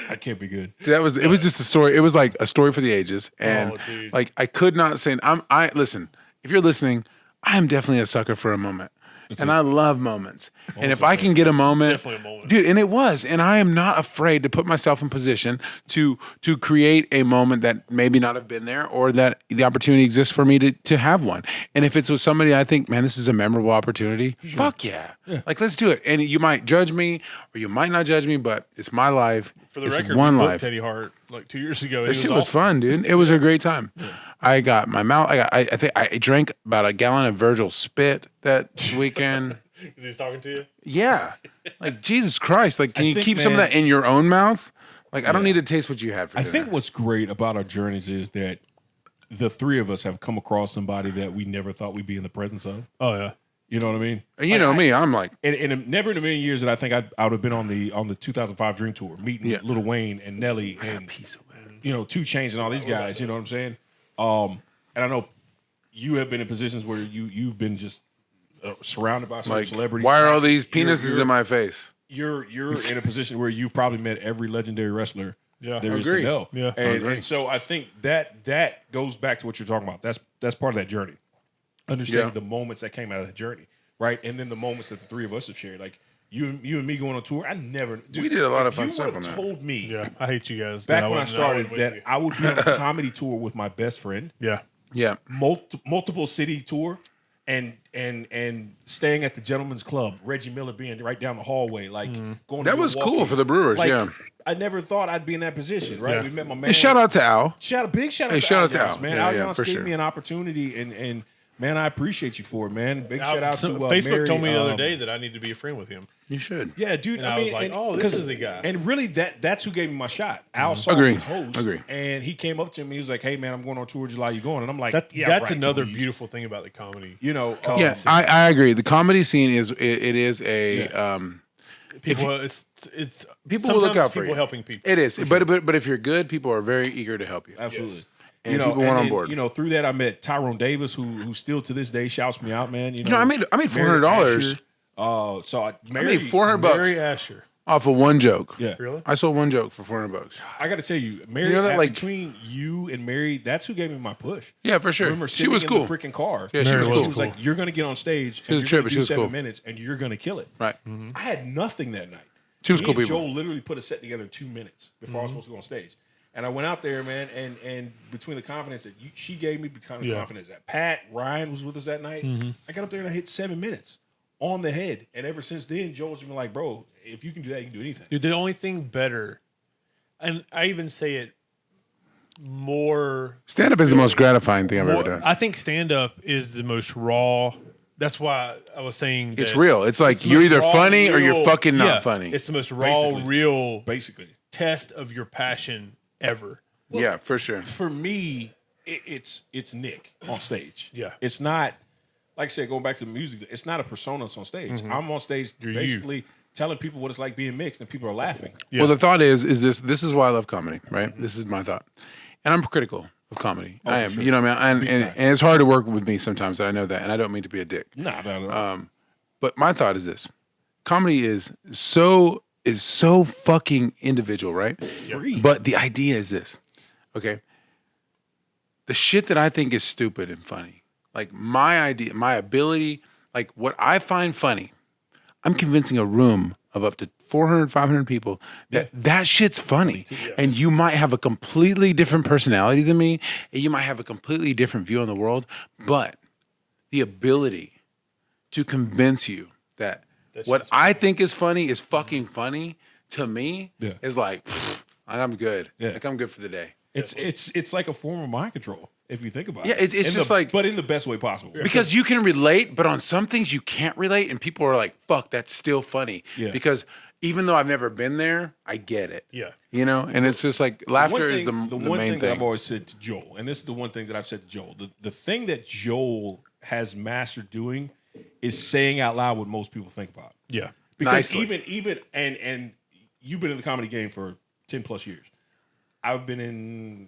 I can't be good. It was just a story. It was like a story for the ages. And Oh, dude. like I could not say listen, if you're listening, I am definitely a sucker for a moment. And I love moments. And if I can get a moment, Definitely a moment. dude, and it was. And I am not afraid to put myself in position to create a moment that maybe not have been there or that the opportunity exists for me to have one. And if it's with somebody I think, man, this is a memorable opportunity, fuck yeah. Like, let's do it. And you might judge me or you might not judge me, but it's my life. For the It's record, one we booked life. Teddy Hart like 2 years ago. That shit was fun, dude. It was a great time. I got my mouth. I think I drank about a gallon of Virgil's spit that weekend. Is he talking to you? Yeah, like Jesus Christ. Like, can I you think, keep some of man- that in your own mouth? Like, I don't need to taste what you had for I dinner. think what's great about our journeys is that the three of us have come across somebody that we never thought we'd be in the presence of. Oh yeah. You know what I mean? And you know me, I'm like, And never in a million years that I think I would have been on the 2005 Dream Tour, meeting Lil Wayne and Nelly and 2 Chainz and all these guys. You know what I'm saying? And I know you have been in positions where you've been just surrounded by certain like, celebrities. why are all these You're- penises in my face? You're in a position where you probably met every legendary wrestler there is to Agreed. know. Yeah. And so I think that goes back to what you're talking about. That's part of that journey. Understanding the moments that came out of that journey, right? And then the moments that the three of us have shared. Like you and me going on tour, I never. Dude, We did a lot of if fun you stuff would on have that. told me Yeah. I hate you guys. back that when I wouldn't- started wouldn't that with I would be on a comedy tour with my best friend, you. Yeah. multiple city tour, and staying at the Gentleman's Club, Reggie Miller being right down the hallway, like going. That to was Milwaukee. cool for the Brewers, Like, yeah. I never thought I'd be in that position, right? Yeah. We met my man. And shout out to Al. Big shout out Hey, to shout Al out to Giannis, Al. man. Yeah, Al yeah, Giannis for gave sure. me an opportunity, and man, I appreciate you for it, man. Big shout out to Facebook Mary, told me the other day that I need to be a friend with him. You should. Yeah, dude. And I was like, oh, this is the guy. And really, that's who gave me my shot. Al saw Agree. me host, Agree. and he came up to me. He was like, "Hey, man, I'm going on tour July. You going?" And I'm like, That's right, another please." beautiful thing about the comedy. You know, Yeah, I agree. The comedy scene is it is a People, it's people will look sometimes out for people you. helping people. It is, but if you're good, people are very eager to help you. absolutely. And people want on board. You know, through that, I met Tyrone Davis, who still to this day shouts me out, man. You know, I made Mary $400 Asher. So I made $400 Mary Asher. off of one joke. Yeah, Really? I sold one joke for $400. I got to tell you, Mary. You know that, like- between you and Mary, that's who gave me my push. Yeah, for sure. Remember, She was sitting cool. in the freaking car. Yeah, she Mary was was cool. She was like, "You're going to get on stage. She was and you're tripping. gonna She do was 7 cool. minutes, and you're going to kill it." Right. I had nothing that night. She was Me cool and people. Joe literally put a set together in 2 minutes before I was supposed to go on stage. And I went out there, man, and between the confidence that she gave me, between the confidence that Pat, Ryan was with us that night, I got up there and I hit 7 minutes on the head. And ever since then, Joe's been like, "Bro, if you can do that, you can do anything." Dude, the only thing better, and I even say it more. Stand up is the most gratifying thing I've ever done. I think stand up is the most raw. That's why I was saying It's that real. It's like the you're most either raw, funny or you're real- fucking yeah, not funny. It's the most raw, Basically. real Basically. test of your passion ever. Yeah, for sure. For me, it's Nick on stage. Yeah. It's not, like I said, going back to the music, it's not a persona that's on stage. I'm on stage You're basically telling people what it's like being mixed, and people are laughing. Yeah. Well, the thought is this is why I love comedy, right? This is my thought. And I'm critical of comedy. I am. sure. You know what I mean? Big And time. it's hard to work with me sometimes, and I know that, and I don't mean to be a dick. No. But my thought is this. Comedy is so fucking individual, right? Free. But the idea is this. Okay? The shit that I think is stupid and funny, like my idea, my ability, like what I find funny, I'm convincing a room of up to 400, 500 people that shit's funny. And you might have a completely different personality than me, and you might have a completely different view on the world, but the ability to convince you that what I think is funny is fucking funny to me is like, pfft, I'm good. Yeah. Like I'm good for the day. It's like a form of mind control if you think about Yeah, it. it's just like- but in the best way possible. Because you can relate, but on some things you can't relate, and people are like, fuck, that's still funny. Yeah. Because even though I've never been there, I get it. Yeah. You know? And it's just like laughter is the one main thing thing. that I've always said to Joel, and this is the one thing that I've said to Joel. The thing that Joel has mastered doing is saying out loud what most people think about. Yeah. Because Nicely. even and you've been in the comedy game for 10 plus years. I've been in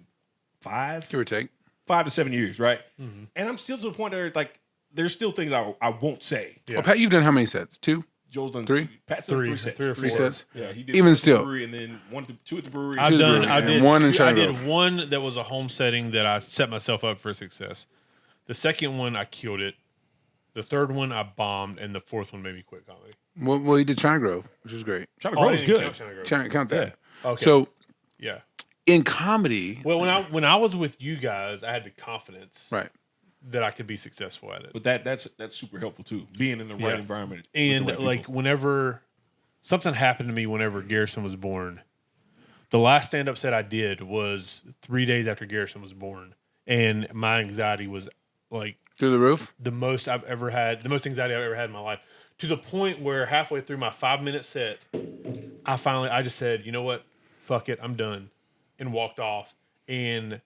Give or take. 5 to 7 years, right? And I'm still to the point where like there's still things I won't say. Yeah. Well, Pat, you've done how many sets? 2? Joel's done Three? Pat's done Three. 3 sets. 3 or 3 4. sets? Yeah, he did Even one at the still. brewery and then 2 at the brewery. I the done. brewery I and did one in I Shadow did Grove. one that was a home setting that I set myself up for success. The second one I killed it. The third one I bombed, and the fourth one made me quit comedy. Well, you did China Grove, which is great. China Oh, I Grove was didn't good. count China Grove. China, count that. Okay. So Yeah. in comedy, Well, when I was with you guys, I had the confidence right. that I could be successful at it. But that's super helpful too. Being in the right environment. with the And right like people. whenever something happened to me whenever Garrison was born, The last stand-up set I did was 3 days after Garrison was born, and my anxiety was like Through the roof? the most anxiety I've ever had in my life. To the point where halfway through my 5-minute set, I just said, you know what? Fuck it, I'm done. And walked off and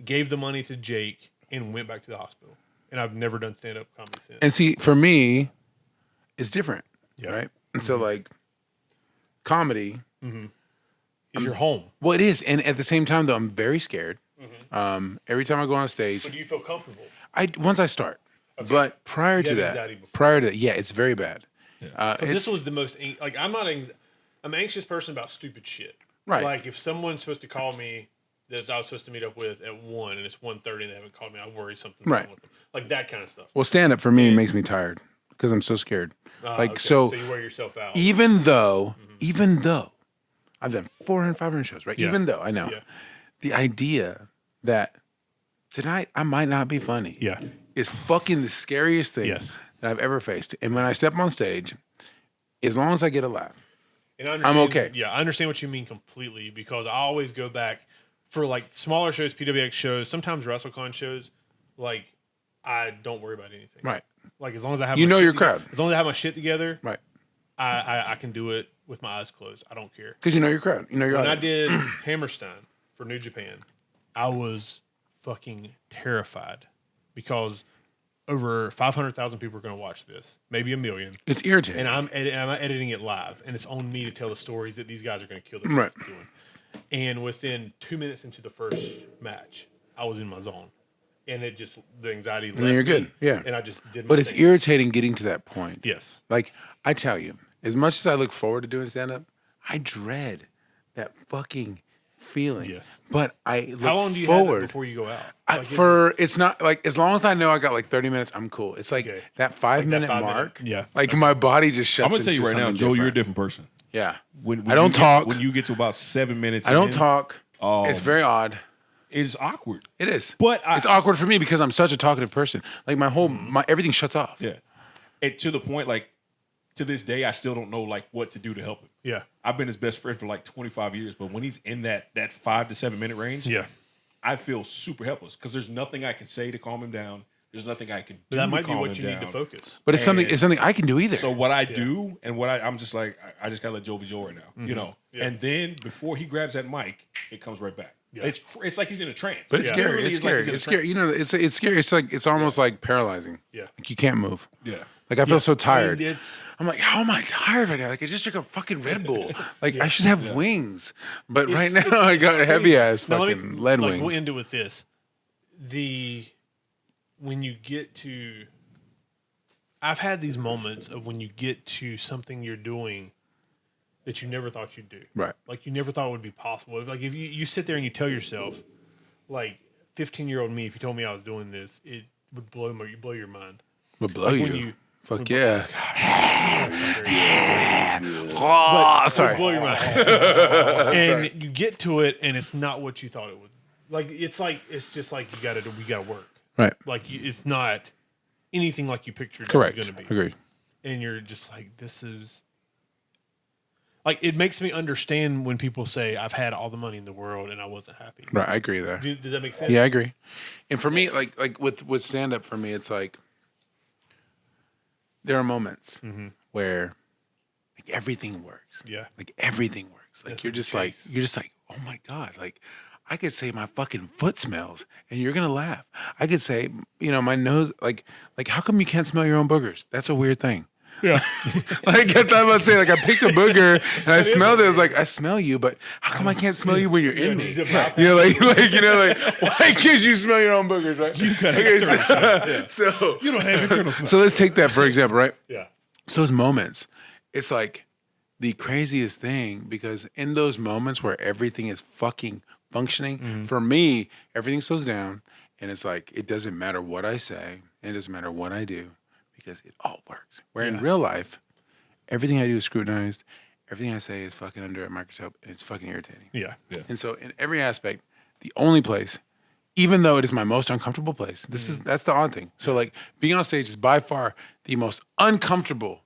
gave the money to Jake and went back to the hospital. And I've never done stand-up comedy since. And see, for me, it's different, Yeah. right? And so, like, comedy... Is your home. Well, it is. And at the same time, though, I'm very scared. Every time I go on stage... But do you feel comfortable? Once I start. Okay. But prior to that, yeah, it's very bad. Yeah. This was the most, like, I'm an anxious person about stupid shit. Right. Like, if someone's supposed to call me that I was supposed to meet up with at 1 and it's 1:30 and they haven't called me, I worry something's wrong with them. Like, that kind of stuff. Well, stand-up for me makes me tired because I'm so scared. So you wear yourself out. Even though I've done 400, 500 shows, right? Yeah. Even though I know the idea that tonight I might not be funny is fucking the scariest thing that I've ever faced. And when I step on stage, as long as I get a laugh, I'm okay. Yeah, I understand what you mean completely because I always go back for like smaller shows, PWX shows, sometimes WrestleCon shows. Like, I don't worry about anything. Right. Like, as long as I have your crowd. As long as I have my shit together, right. I can do it with my eyes closed. I don't care. Because you know your crowd. You know your audience. When I did Hammerstein for New Japan, I was fucking terrified because over 500,000 people are going to watch this, maybe 1 million. It's irritating. And I'm editing it live, and it's on me to tell the stories that these guys are going to kill themselves doing. And within 2 minutes into the first match, I was in my zone. And it just, the anxiety left and you're good. me, Yeah. and I just did my But it's thing. irritating getting to that point. Yes. Like, I tell you, as much as I look forward to doing stand-up, I dread that fucking feeling. Yes. But I look forward. How long do you have it before you go out? It's not like, as long as I know I got like 30 minutes, I'm cool. It's like that 5-minute mark. Yeah. Like my body just shuts. I'm gonna tell you right now, Joe, you're a different person. Yeah. When I don't talk. When you get to about 7 minutes, I don't talk. It's very odd. It's awkward. It is. But it's awkward for me because I'm such a talkative person. Like my everything shuts off. Yeah. And to the point, like, to this day, I still don't know like what to do to help him. Yeah. I've been his best friend for like 25 years, but when he's in that 5 to 7 minute range, I feel super helpless because there's nothing I can say to calm him down. There's nothing I can do. That might to be calm what him you down. need to focus. But it's something I can do either. So what I do and what I'm just like, I just gotta let Joe be Joe right now, you know. Yeah. And then before he grabs that mic, it comes right back. Yeah. It's like he's in a trance. But it's scary. Literally, It's scary. like he's in a It's scary. trance. You know, it's scary. It's like it's almost like paralyzing. Yeah. Like you can't move. Yeah. Like I feel so tired. I mean, it's I'm like, how am I tired right now? Like I just took a fucking Red Bull. Like I should have wings, but right now I got heavy ass Now, fucking lead like, wings. We'll end it with this: when you get to, I've had these moments of when you get to something you're doing that you never thought you'd do. Right. Like you never thought it would be possible. Like if you sit there and you tell yourself, like 15-year-old me, if you told me I was doing this, it would blow your mind. Would blow Like you. when you- Fuck yeah. But sorry. it would blow your mind. And you get to it, and it's not what you thought it would. It's just like we gotta work. Right. Like it's not anything like you pictured Correct. it was going to be. Agree. And you're just like, this is like, it makes me understand when people say I've had all the money in the world and I wasn't happy. Right. I agree there. Does that make sense? Yeah, I agree. And for me, like with stand up, for me, it's like there are moments where like everything works. Yeah. Like everything works. Like That's you're the just case. like, oh my God, like I could say my fucking foot smells and you're gonna laugh. I could say, my nose, like how come you can't smell your own boogers? That's a weird thing. Yeah. Like I thought about saying, like I picked a booger and I smelled it. I was like, I smell you, but how come I can't smell you when you're in me? Like why can't you smell your own boogers, right? You got so You don't have internal smell. so let's take that for example, right? Yeah. So those moments, it's like the craziest thing because in those moments where everything is fucking functioning, for me, everything slows down and it's like, it doesn't matter what I say, and it doesn't matter what I do because it all works. Where in real life, everything I do is scrutinized, everything I say is fucking under a microscope, and it's fucking irritating. Yeah. And so in every aspect, the only place, even though it is my most uncomfortable place, that's the odd thing. So like being on stage is by far the most uncomfortable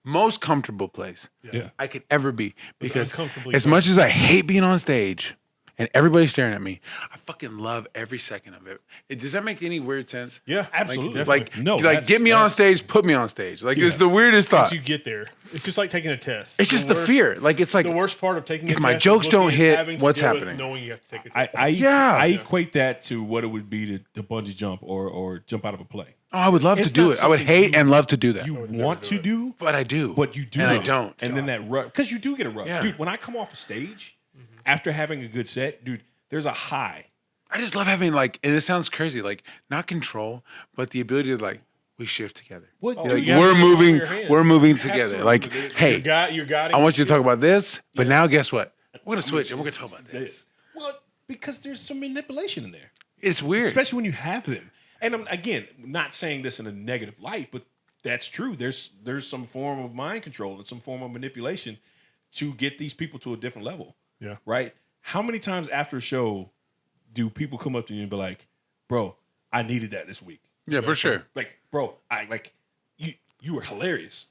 most comfortable place Yeah. I could ever be. Because uncomfortably as much as I hate being on stage and everybody's staring at me, I fucking love every second of it. Does that make any weird sense? Yeah, Absolutely. Like, No, like get me on stage, put me on stage. Like it's the weirdest thought. Once you get there, it's just like taking a test. It's just the fear. Like it's like The worst part of taking a if test my is jokes looking don't at hit, having to what's deal with happening? knowing you have to take a test. I equate that to what it would be to bungee jump or jump out of a plane. Oh, I would love It's to do not it. I would something hate and love to do that. You want to do, But I do. but you do And I not. don't. And then that rush, because you do get a rush. Yeah. Dude, when I come off a stage after having a good set, dude, there's a high. I just love having like, and it sounds crazy, like not control, but the ability to like we shift together. What, Oh, Like, you have we're to use moving, your hands. we're moving have together. to. Like, hey, You're guiding. I want you to talk about this, but now guess what? We're gonna switch and we're gonna talk about this. Well, because there's some manipulation in there. It's weird. Especially when you have them. And I'm, again, not saying this in a negative light, but that's true. There's some form of mind control and some form of manipulation to get these people to a different level. Yeah. Right? How many times after a show do people come up to you and be like, bro, I needed that this week? Yeah, for sure. Like, bro, you were hilarious.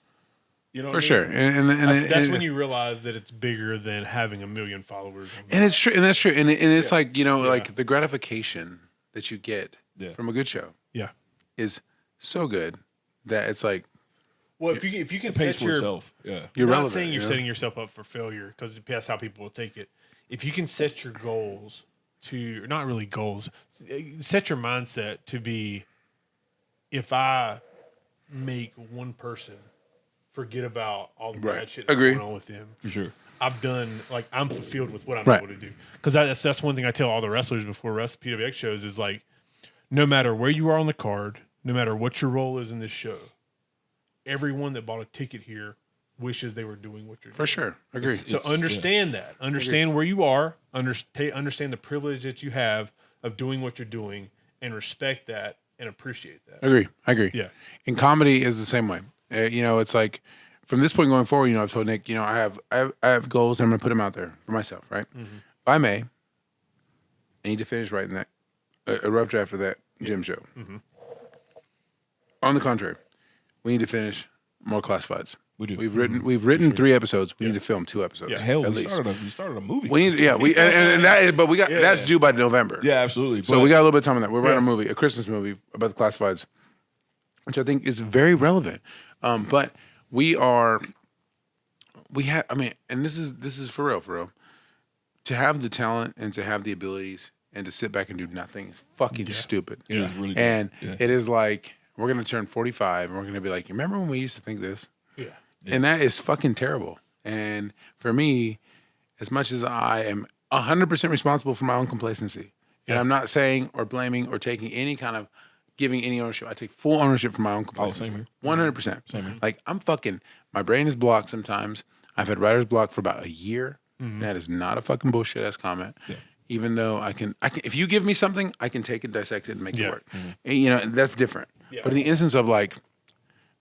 You know For what I sure. mean? And That's when you realize that it's bigger than having 1 million followers. and it's true, and that's true, and it's like like the gratification that you get Yeah. from a good show Yeah. is so good that it's like Well, if you can It pays set for your itself. Yeah. you're not relevant. saying you're you know? setting yourself up for failure because that's how people will take it. If you can set your goals to, not really goals, set your mindset to be, if I make one person forget about all the Right. bad shit that's Agree. going on with them, For sure. I've done, like, I'm fulfilled with what I'm Right. able to do. Because that's one thing I tell all the wrestlers before PWX shows is like, no matter where you are on the card, no matter what your role is in this show, everyone that bought a ticket here wishes they were doing what you're doing. For sure. Agree. So understand that. Understand where you are. Understand the privilege that you have of doing what you're doing, and respect that and appreciate that. Agree. I agree. Yeah. And comedy is the same way. It's like from this point going forward, I've told Nick, I have goals and I'm going to put them out there for myself, right? If I may, I need to finish writing that a rough draft of that gym show. On the contrary, we need to finish more classifieds. We do. We've written 3 episodes. We need to film 2 episodes. Yeah. Hell, at we least. started a movie. We need, and that, but we got that's due by November. Yeah, absolutely. So we got a little bit of time on that. We're writing a movie, a Christmas movie about the classifieds, which I think is very relevant. But and this is for real. To have the talent and to have the abilities and to sit back and do nothing is fucking stupid. It is really good. And Yeah. it is like, we're going to turn 45 and we're going to be like, remember when we used to think this? Yeah. And that is fucking terrible. And for me, as much as I am 100% responsible for my own complacency, and I'm not saying or blaming or taking any kind of giving any ownership. I take full ownership for my own complacency. same here. 100%. Same here. Like my brain is blocked sometimes. I've had writer's block for about a year. That is not a fucking bullshit ass comment. Yeah. Even though I can, if you give me something, I can take it, dissect it, and make it Yeah. work. And, that's different. Yeah. But in the instance of like,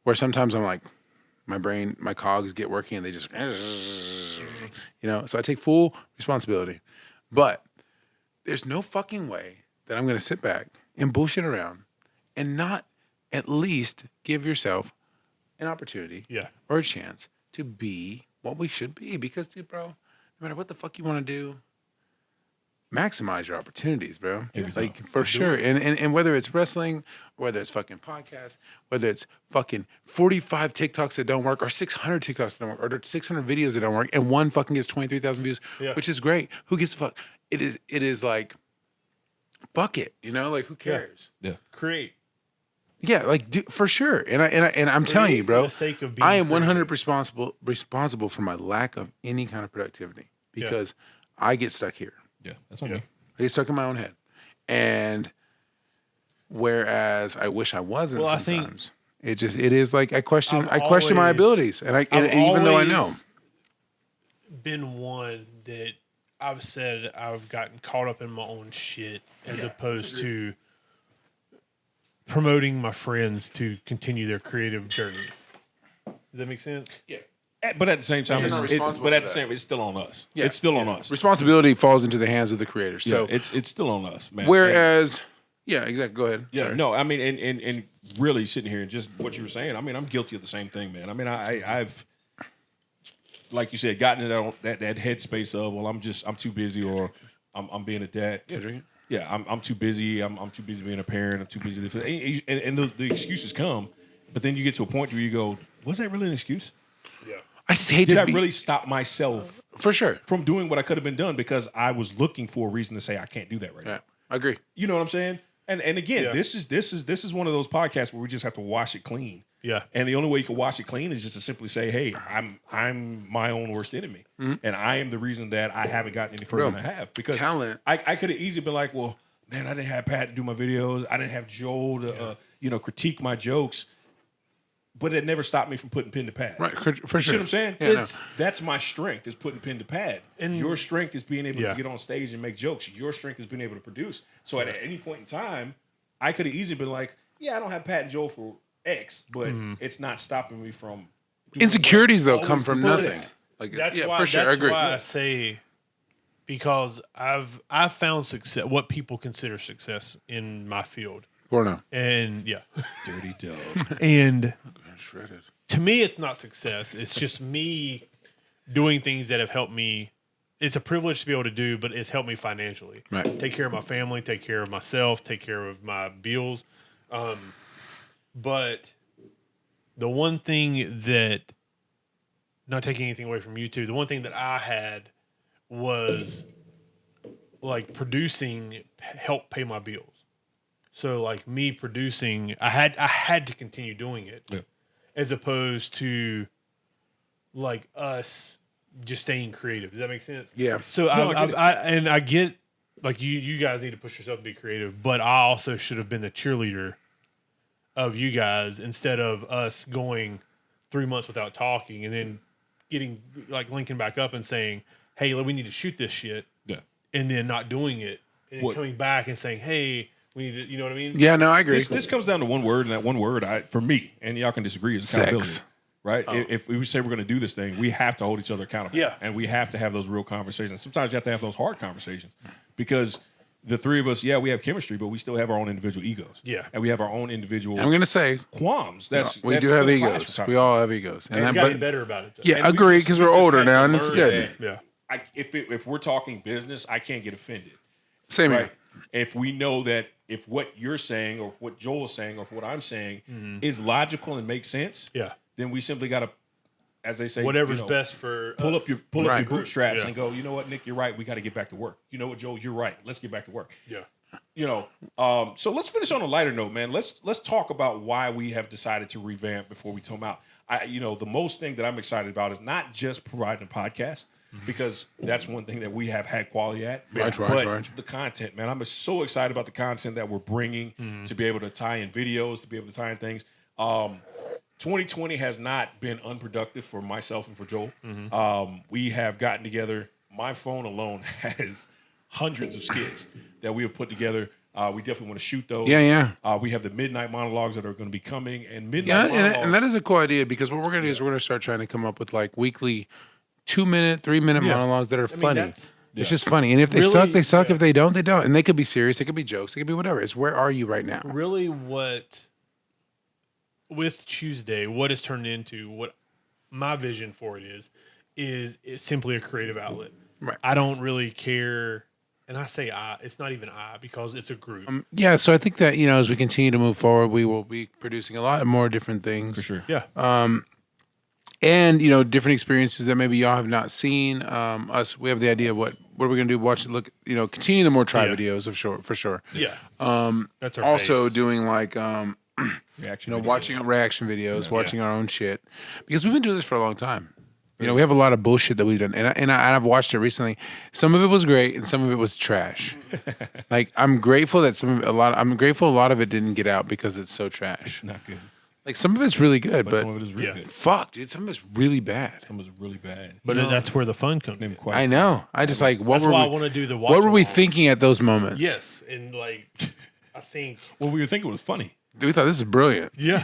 where sometimes I'm like, my brain, my cogs get working and they just, so I take full responsibility. But there's no fucking way that I'm going to sit back and bullshit around and not at least give yourself an opportunity or a chance to be what we should be. Because, dude, bro, no matter what the fuck you want to do, maximize your opportunities, bro. Like, for sure. And whether it's wrestling, whether it's fucking podcasts, whether it's fucking 45 TikToks that don't work, or 600 TikToks that don't work, or 600 videos that don't work, and one fucking gets 23,000 views, which is great. Who gives a fuck? It is like, fuck it, like, who cares? Yeah. Create. Yeah, like, for sure. And I'm telling you, bro, For the sake of being I am creative. 100% responsible for my lack of any kind of productivity because I get stuck here. Yeah, that's on me. I get stuck in my own head. And whereas I wish I wasn't Well, I think- sometimes, it is like I question my always- abilities. And even though I know. always been one that I've said I've gotten caught up in my own shit as opposed to promoting my friends to continue their creative journeys. Does that make sense? Yeah. But at the same time, You're not responsible for that. it's still on us. Yeah. It's still on us. Responsibility falls into the hands of the creator. So So it's still on us, man. whereas, yeah, exactly. Go ahead. Yeah, Sorry. no, I mean, and really sitting here and just what you were saying. I mean, I'm guilty of the same thing, man. I mean, I've like you said, gotten in that headspace of, well, I'm too busy, or I'm being a dad. Yeah, I'm too busy. I'm too busy being a parent. I'm too busy. And the excuses come, but then you get to a point where you go, was that really an excuse? Yeah. I just hate Did to I be, really stop myself for sure. from doing what I could have been done because I was looking for a reason to say I can't do that right Yeah, now? I agree. You know what I'm saying? And again, Yeah. this is one of those podcasts where we just have to wash it clean. Yeah. And the only way you can wash it clean is just to simply say, hey, I'm my own worst enemy. And I am the reason that I haven't gotten any further than I have. Because Talent. I could have easily been like, well, man, I didn't have Pat to do my videos. I didn't have Joel to critique my jokes. But it never stopped me from putting pen to pad. Right, for sure. You see what I'm saying? Yeah, That's my strength, is putting pen to pad. And your strength is being able Yeah. to get on stage and make jokes. Your strength is being able to produce. So at any point in time, I could have easily been like, yeah, I don't have Pat and Joel for X, but it's not stopping me from doing Insecurities, what though, I've come always from been good nothing. at. Like, That's yeah, why. for sure. I That's agree. why I say, because I've found success, what people consider success in my field, Porno. and yeah, Dirty dog. and Shredded. to me, it's not success. It's just me doing things that have helped me. It's a privilege to be able to do, but it's helped me financially. Right. Take care of my family, take care of myself, take care of my bills. But the one thing that, not taking anything away from you two, the one thing that I had was like producing help pay my bills. So like me producing, I had to continue doing it. Yeah. As opposed to like us just staying creative. Does that make sense? Yeah. So No, I get like you guys need to push yourself to be creative, but I also should have been the cheerleader of you guys instead of us going 3 months without talking and then getting like linking back up and saying, "Hey, we need to shoot this shit," Yeah. and then not doing it and then What- coming back and saying, "Hey, we need to," you know what I mean? Yeah, no, I agree. This comes down to one word, and that one word, for me, and y'all can disagree, is accountability. Sex. Right? If we say we're going to do this thing, we have to hold each other accountable. Yeah. And we have to have those real conversations. Sometimes you have to have those hard conversations because the three of us, yeah, we have chemistry, but we still have our own individual egos. Yeah. And we have our own individual I'm going to say, qualms. we do have egos. We all have egos. And you gotta get better about it. Though. Yeah, And we agree, just- because we we're just older had to now, and it's learn good. that Yeah. if we're talking business, I can't get offended. Same Right? here. If we know that if what you're saying or if what Joel is saying or if what I'm saying is logical and makes sense, Yeah. then we simply got to, as they say, Whatever's best for pull us. up your Right. bootstraps Yeah. and go, you know what, Nick, you're right. We got to get back to work. You know what, Joel, you're right. Let's get back to work. Yeah. So let's finish on a lighter note, man. Let's talk about why we have decided to revamp before we come out. The most thing that I'm excited about is not just providing a podcast, because that's one thing that we have had quality at. Right. The content, man. I'm so excited about the content that we're bringing to be able to tie in videos, to be able to tie in things. 2020 has not been unproductive for myself and for Joel. We have gotten together. My phone alone has hundreds of skits that we have put together. We definitely want to shoot those. Yeah. We have the midnight monologues that are going to be coming, and midnight Yeah, monologues. and that is a cool idea, because what we're going to do is we're going to start trying to come up with like weekly 2-minute, 3-minute monologues that are funny. that's- It's just funny. And if they Really, suck, they suck. yeah. If they don't, they don't. And they could be serious. They could be jokes. They could be whatever. It's where are you right now? Really, what with Tuesday, what it's turned into, what my vision for it is it's simply a creative outlet. Right. I don't really care, and I say it's not even because it's a group. Yeah, so I think that, as we continue to move forward, we will be producing a lot more different things. for sure. Yeah. And, different experiences that maybe y'all have not seen. We have the idea of what we're going to do, watch, look, continue the more try Yeah. videos for sure. Yeah. That's our Also base. doing like, Reaction. videos. watching reaction videos, watching our own shit, because we've been doing this for a long time. We have a lot of bullshit that we've done, and I've watched it recently. Some of it was great, and some of it was trash. Like I'm grateful that a lot of it didn't get out because it's so trash. It's not good, Like some of it's really good, but some of it is really Yeah. good. fuck, dude, some of it's really bad. Some of it's really bad. But that's where the fun comes in. I know. I just like what That's were why I we, want to do the what were we watch-along. thinking at those moments? Yes, and like I think What we were thinking was funny. We thought this is brilliant. yeah.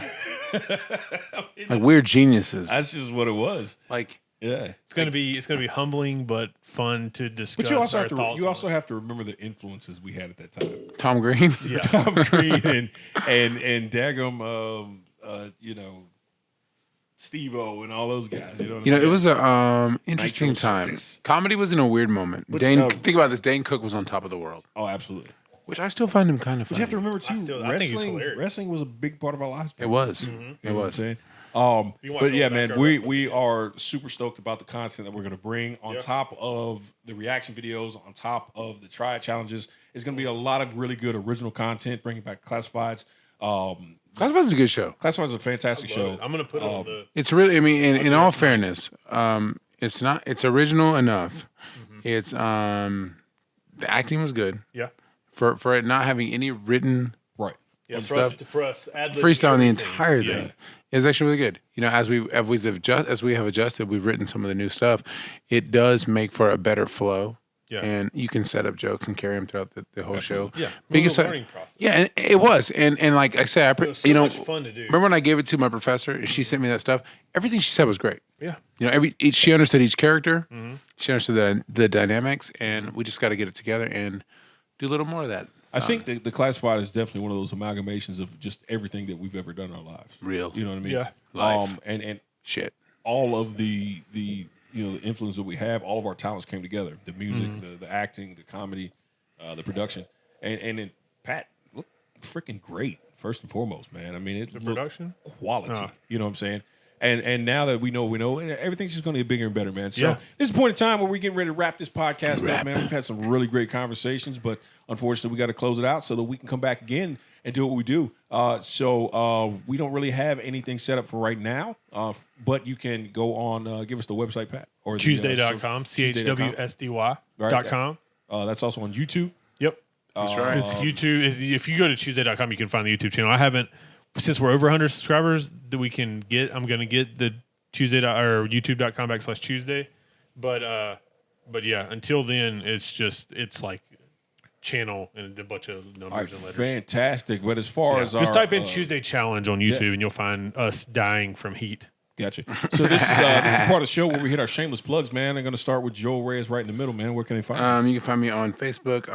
Like we're geniuses. That's just what it was. Like Yeah. It's gonna be humbling but fun to discuss. But you also our have to thoughts on it. have to remember the influences we had at that time. Tom Green. Yeah. Tom Green and Daggum, Steve-O and all those guys. You know what I mean? It was a interesting Nitro time. Circus. Comedy was in a weird moment. Think about this. Dane Cook was on top of the world, Oh, absolutely. which I still find him kind of But funny. you have to remember too, I think he's hilarious. wrestling was a big part of our lives. It was. It You know what I'm was. saying? You watch But all yeah, the man, backyard we wrestling are super stoked about the content that we're going to bring on Yeah. top of the reaction videos, on top of the try challenges. It's going to be a lot of really good original content, bringing back Classifieds. Classified's a good show. Classifieds is a fantastic Love show. it. I'm gonna put it on the. It's really. I mean, in all fairness, it's not. It's original enough. It's the acting was good Yeah. for it not having any written Right. Yeah, stuff. for us, ad-libbing freestyle on the everything. entire thing. It's actually really good. As we have adjusted, we've written some of the new stuff. It does make for a better flow. Yeah. And you can set up jokes and carry them throughout the whole show. Yeah. Biggest Well, the learning process. Yeah, and it was. And like I said, It was so much fun to do. Remember when I gave it to my professor and she sent me that stuff? Everything she said was great. Yeah. She understood each character. She understood the dynamics, and we just got to get it together and do a little more of that. I think the Classified is definitely one of those amalgamations of just everything that we've ever done in our lives. Real. You know what I mean? Yeah. Life. And Shit. all of the influence that we have, all of our talents came together. The music, the acting, the comedy, the production. And then Pat looked freaking great, first and foremost, man. I mean, it looked production? quality. Oh. You know what I'm saying? And now that we know, everything's just going to get bigger and better, man. So Yeah. this is the point in time where we're getting ready to wrap this podcast up, man. We've had some really great conversations, but unfortunately, we got to close it out so that we can come back again and do what we do. So we don't really have anything set up for right now, but you can go on, give us the website, Pat. Or Tuesday.com, Tuesday.com. CHWSDY.com. That's also on YouTube. Yep. That's right. It's YouTube. If you go to Tuesday.com, you can find the YouTube channel. I haven't, since we're over 100 subscribers that we can get, I'm going to get the or YouTube.com/Tuesday. But yeah, until then, it's like channel and a bunch of numbers All right, and letters. fantastic. But as far as Just our, type in Tuesday Challenge on YouTube and you'll find us dying from heat. Gotcha. So this is part of the show where we hit our shameless plugs, man. I'm going to start with Joel Reyes right in the middle, man. Where can they find you? You can find me on Facebook.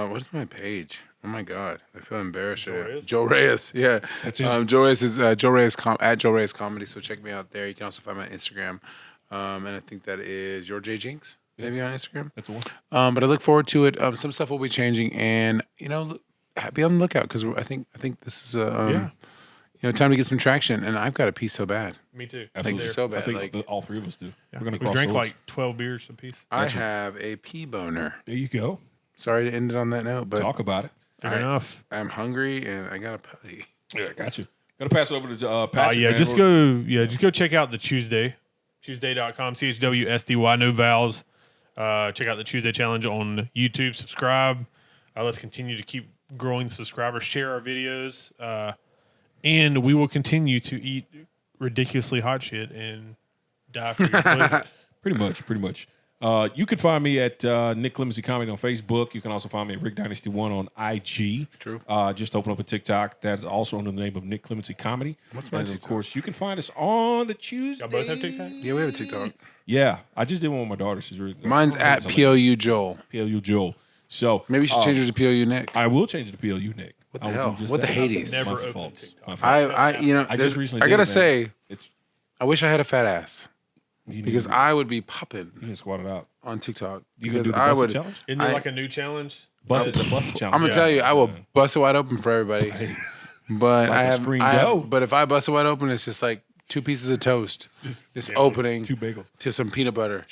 What is my page? Oh my God, I feel embarrassed. Reyes? Joe Reyes. Yeah, That's it. Joe Reyes is Joe Reyes at Joe Reyes Comedy. So check me out there. You can also find me on Instagram, and I think that is your J Jinx. Maybe on Instagram. That's the one. But I look forward to it. Some stuff will be changing, and be on the lookout because I think this is time to get some traction. And I've got to pee so bad. Me too. Like so bad. I think Like all three of us do. We're going to We cross drank swords. like 12 beers apiece. I have a pee boner. There you go. Sorry to end it on that note, but Talk about it. Fair enough. I'm hungry and I got to potty. Yeah, got you. Got to pass it over to Patrick. Yeah, man. just go check out the Tuesday. Tuesday.com, CHWSDY, no vowels. Check out the Tuesday Challenge on YouTube. Subscribe. Let's continue to keep growing the subscribers. Share our videos. And we will continue to eat ridiculously hot shit and die for your pleasure. Pretty much. You can find me at Nick Clemency Comedy on Facebook. You can also find me at Rick Dynasty 1 on IG. True. Just open up a TikTok. That's also under the name of Nick Clemency Comedy. What's my and TikTok? of course, you can find us on the Tuesday. Y'all both have TikTok? Yeah, we have a TikTok. Yeah, I just did one with my daughter. She's really Mine's at POU Joel. PLU Joel. So Maybe you should change it to POU Nick. I will change it to PLU Nick. What the I will hell? do just What the that. Hades? Never My opened fault. TikTok. My fault. I just recently I gotta did it, man. say, It's I wish I had a fat ass you because need, I would be popping you can squat it out. on TikTok. You can Because do the I busted would. challenge. Isn't there I- like a new challenge? Bust it challenge. I'm gonna Yeah. tell you, I will bust it wide open for everybody. But Like I a have, screen I have- go. But if I bust it wide open, it's just like 2 pieces of toast, just opening Two bagels. to some peanut butter.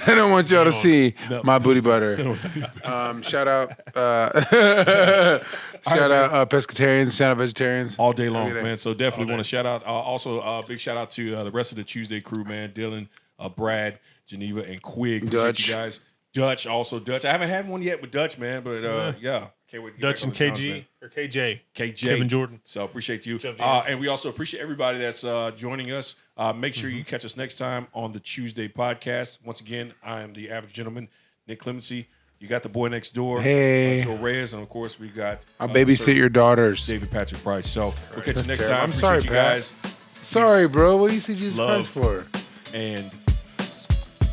I don't want y'all to see my booty butter. Shout out, pescatarians. Shout out vegetarians. All day long, Everything. man. So definitely want to shout out. Also, big shout out to the rest of the Tuesday crew, man. Dylan, Brad, Geneva, and Quig. Appreciate Dutch. you guys. Dutch, also Dutch. I haven't had one yet with Dutch, man, but yeah. Can't wait to get Dutch back and on the challenge, KG man. or KJ. KJ. Kevin Jordan. So appreciate you. Jumped in. Mm-hmm. And we also appreciate everybody that's joining us. Make sure you catch us next time on the Tuesday podcast. Once again, I am the average gentleman, Nick Clemency. You got the boy next door, Hey. Joe Reyes, and of course we got I'll babysit Sir your daughters. David Patrick Price. So we'll catch you That's next terrible. time. I'm Appreciate sorry, you Pat. guys. Sorry, bro. What do you say Jesus Love. Christ for? And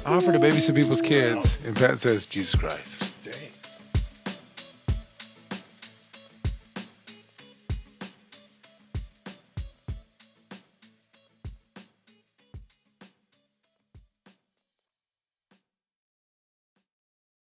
I offer to babysit people's kids, and Pat says, Jesus Christ. Dang.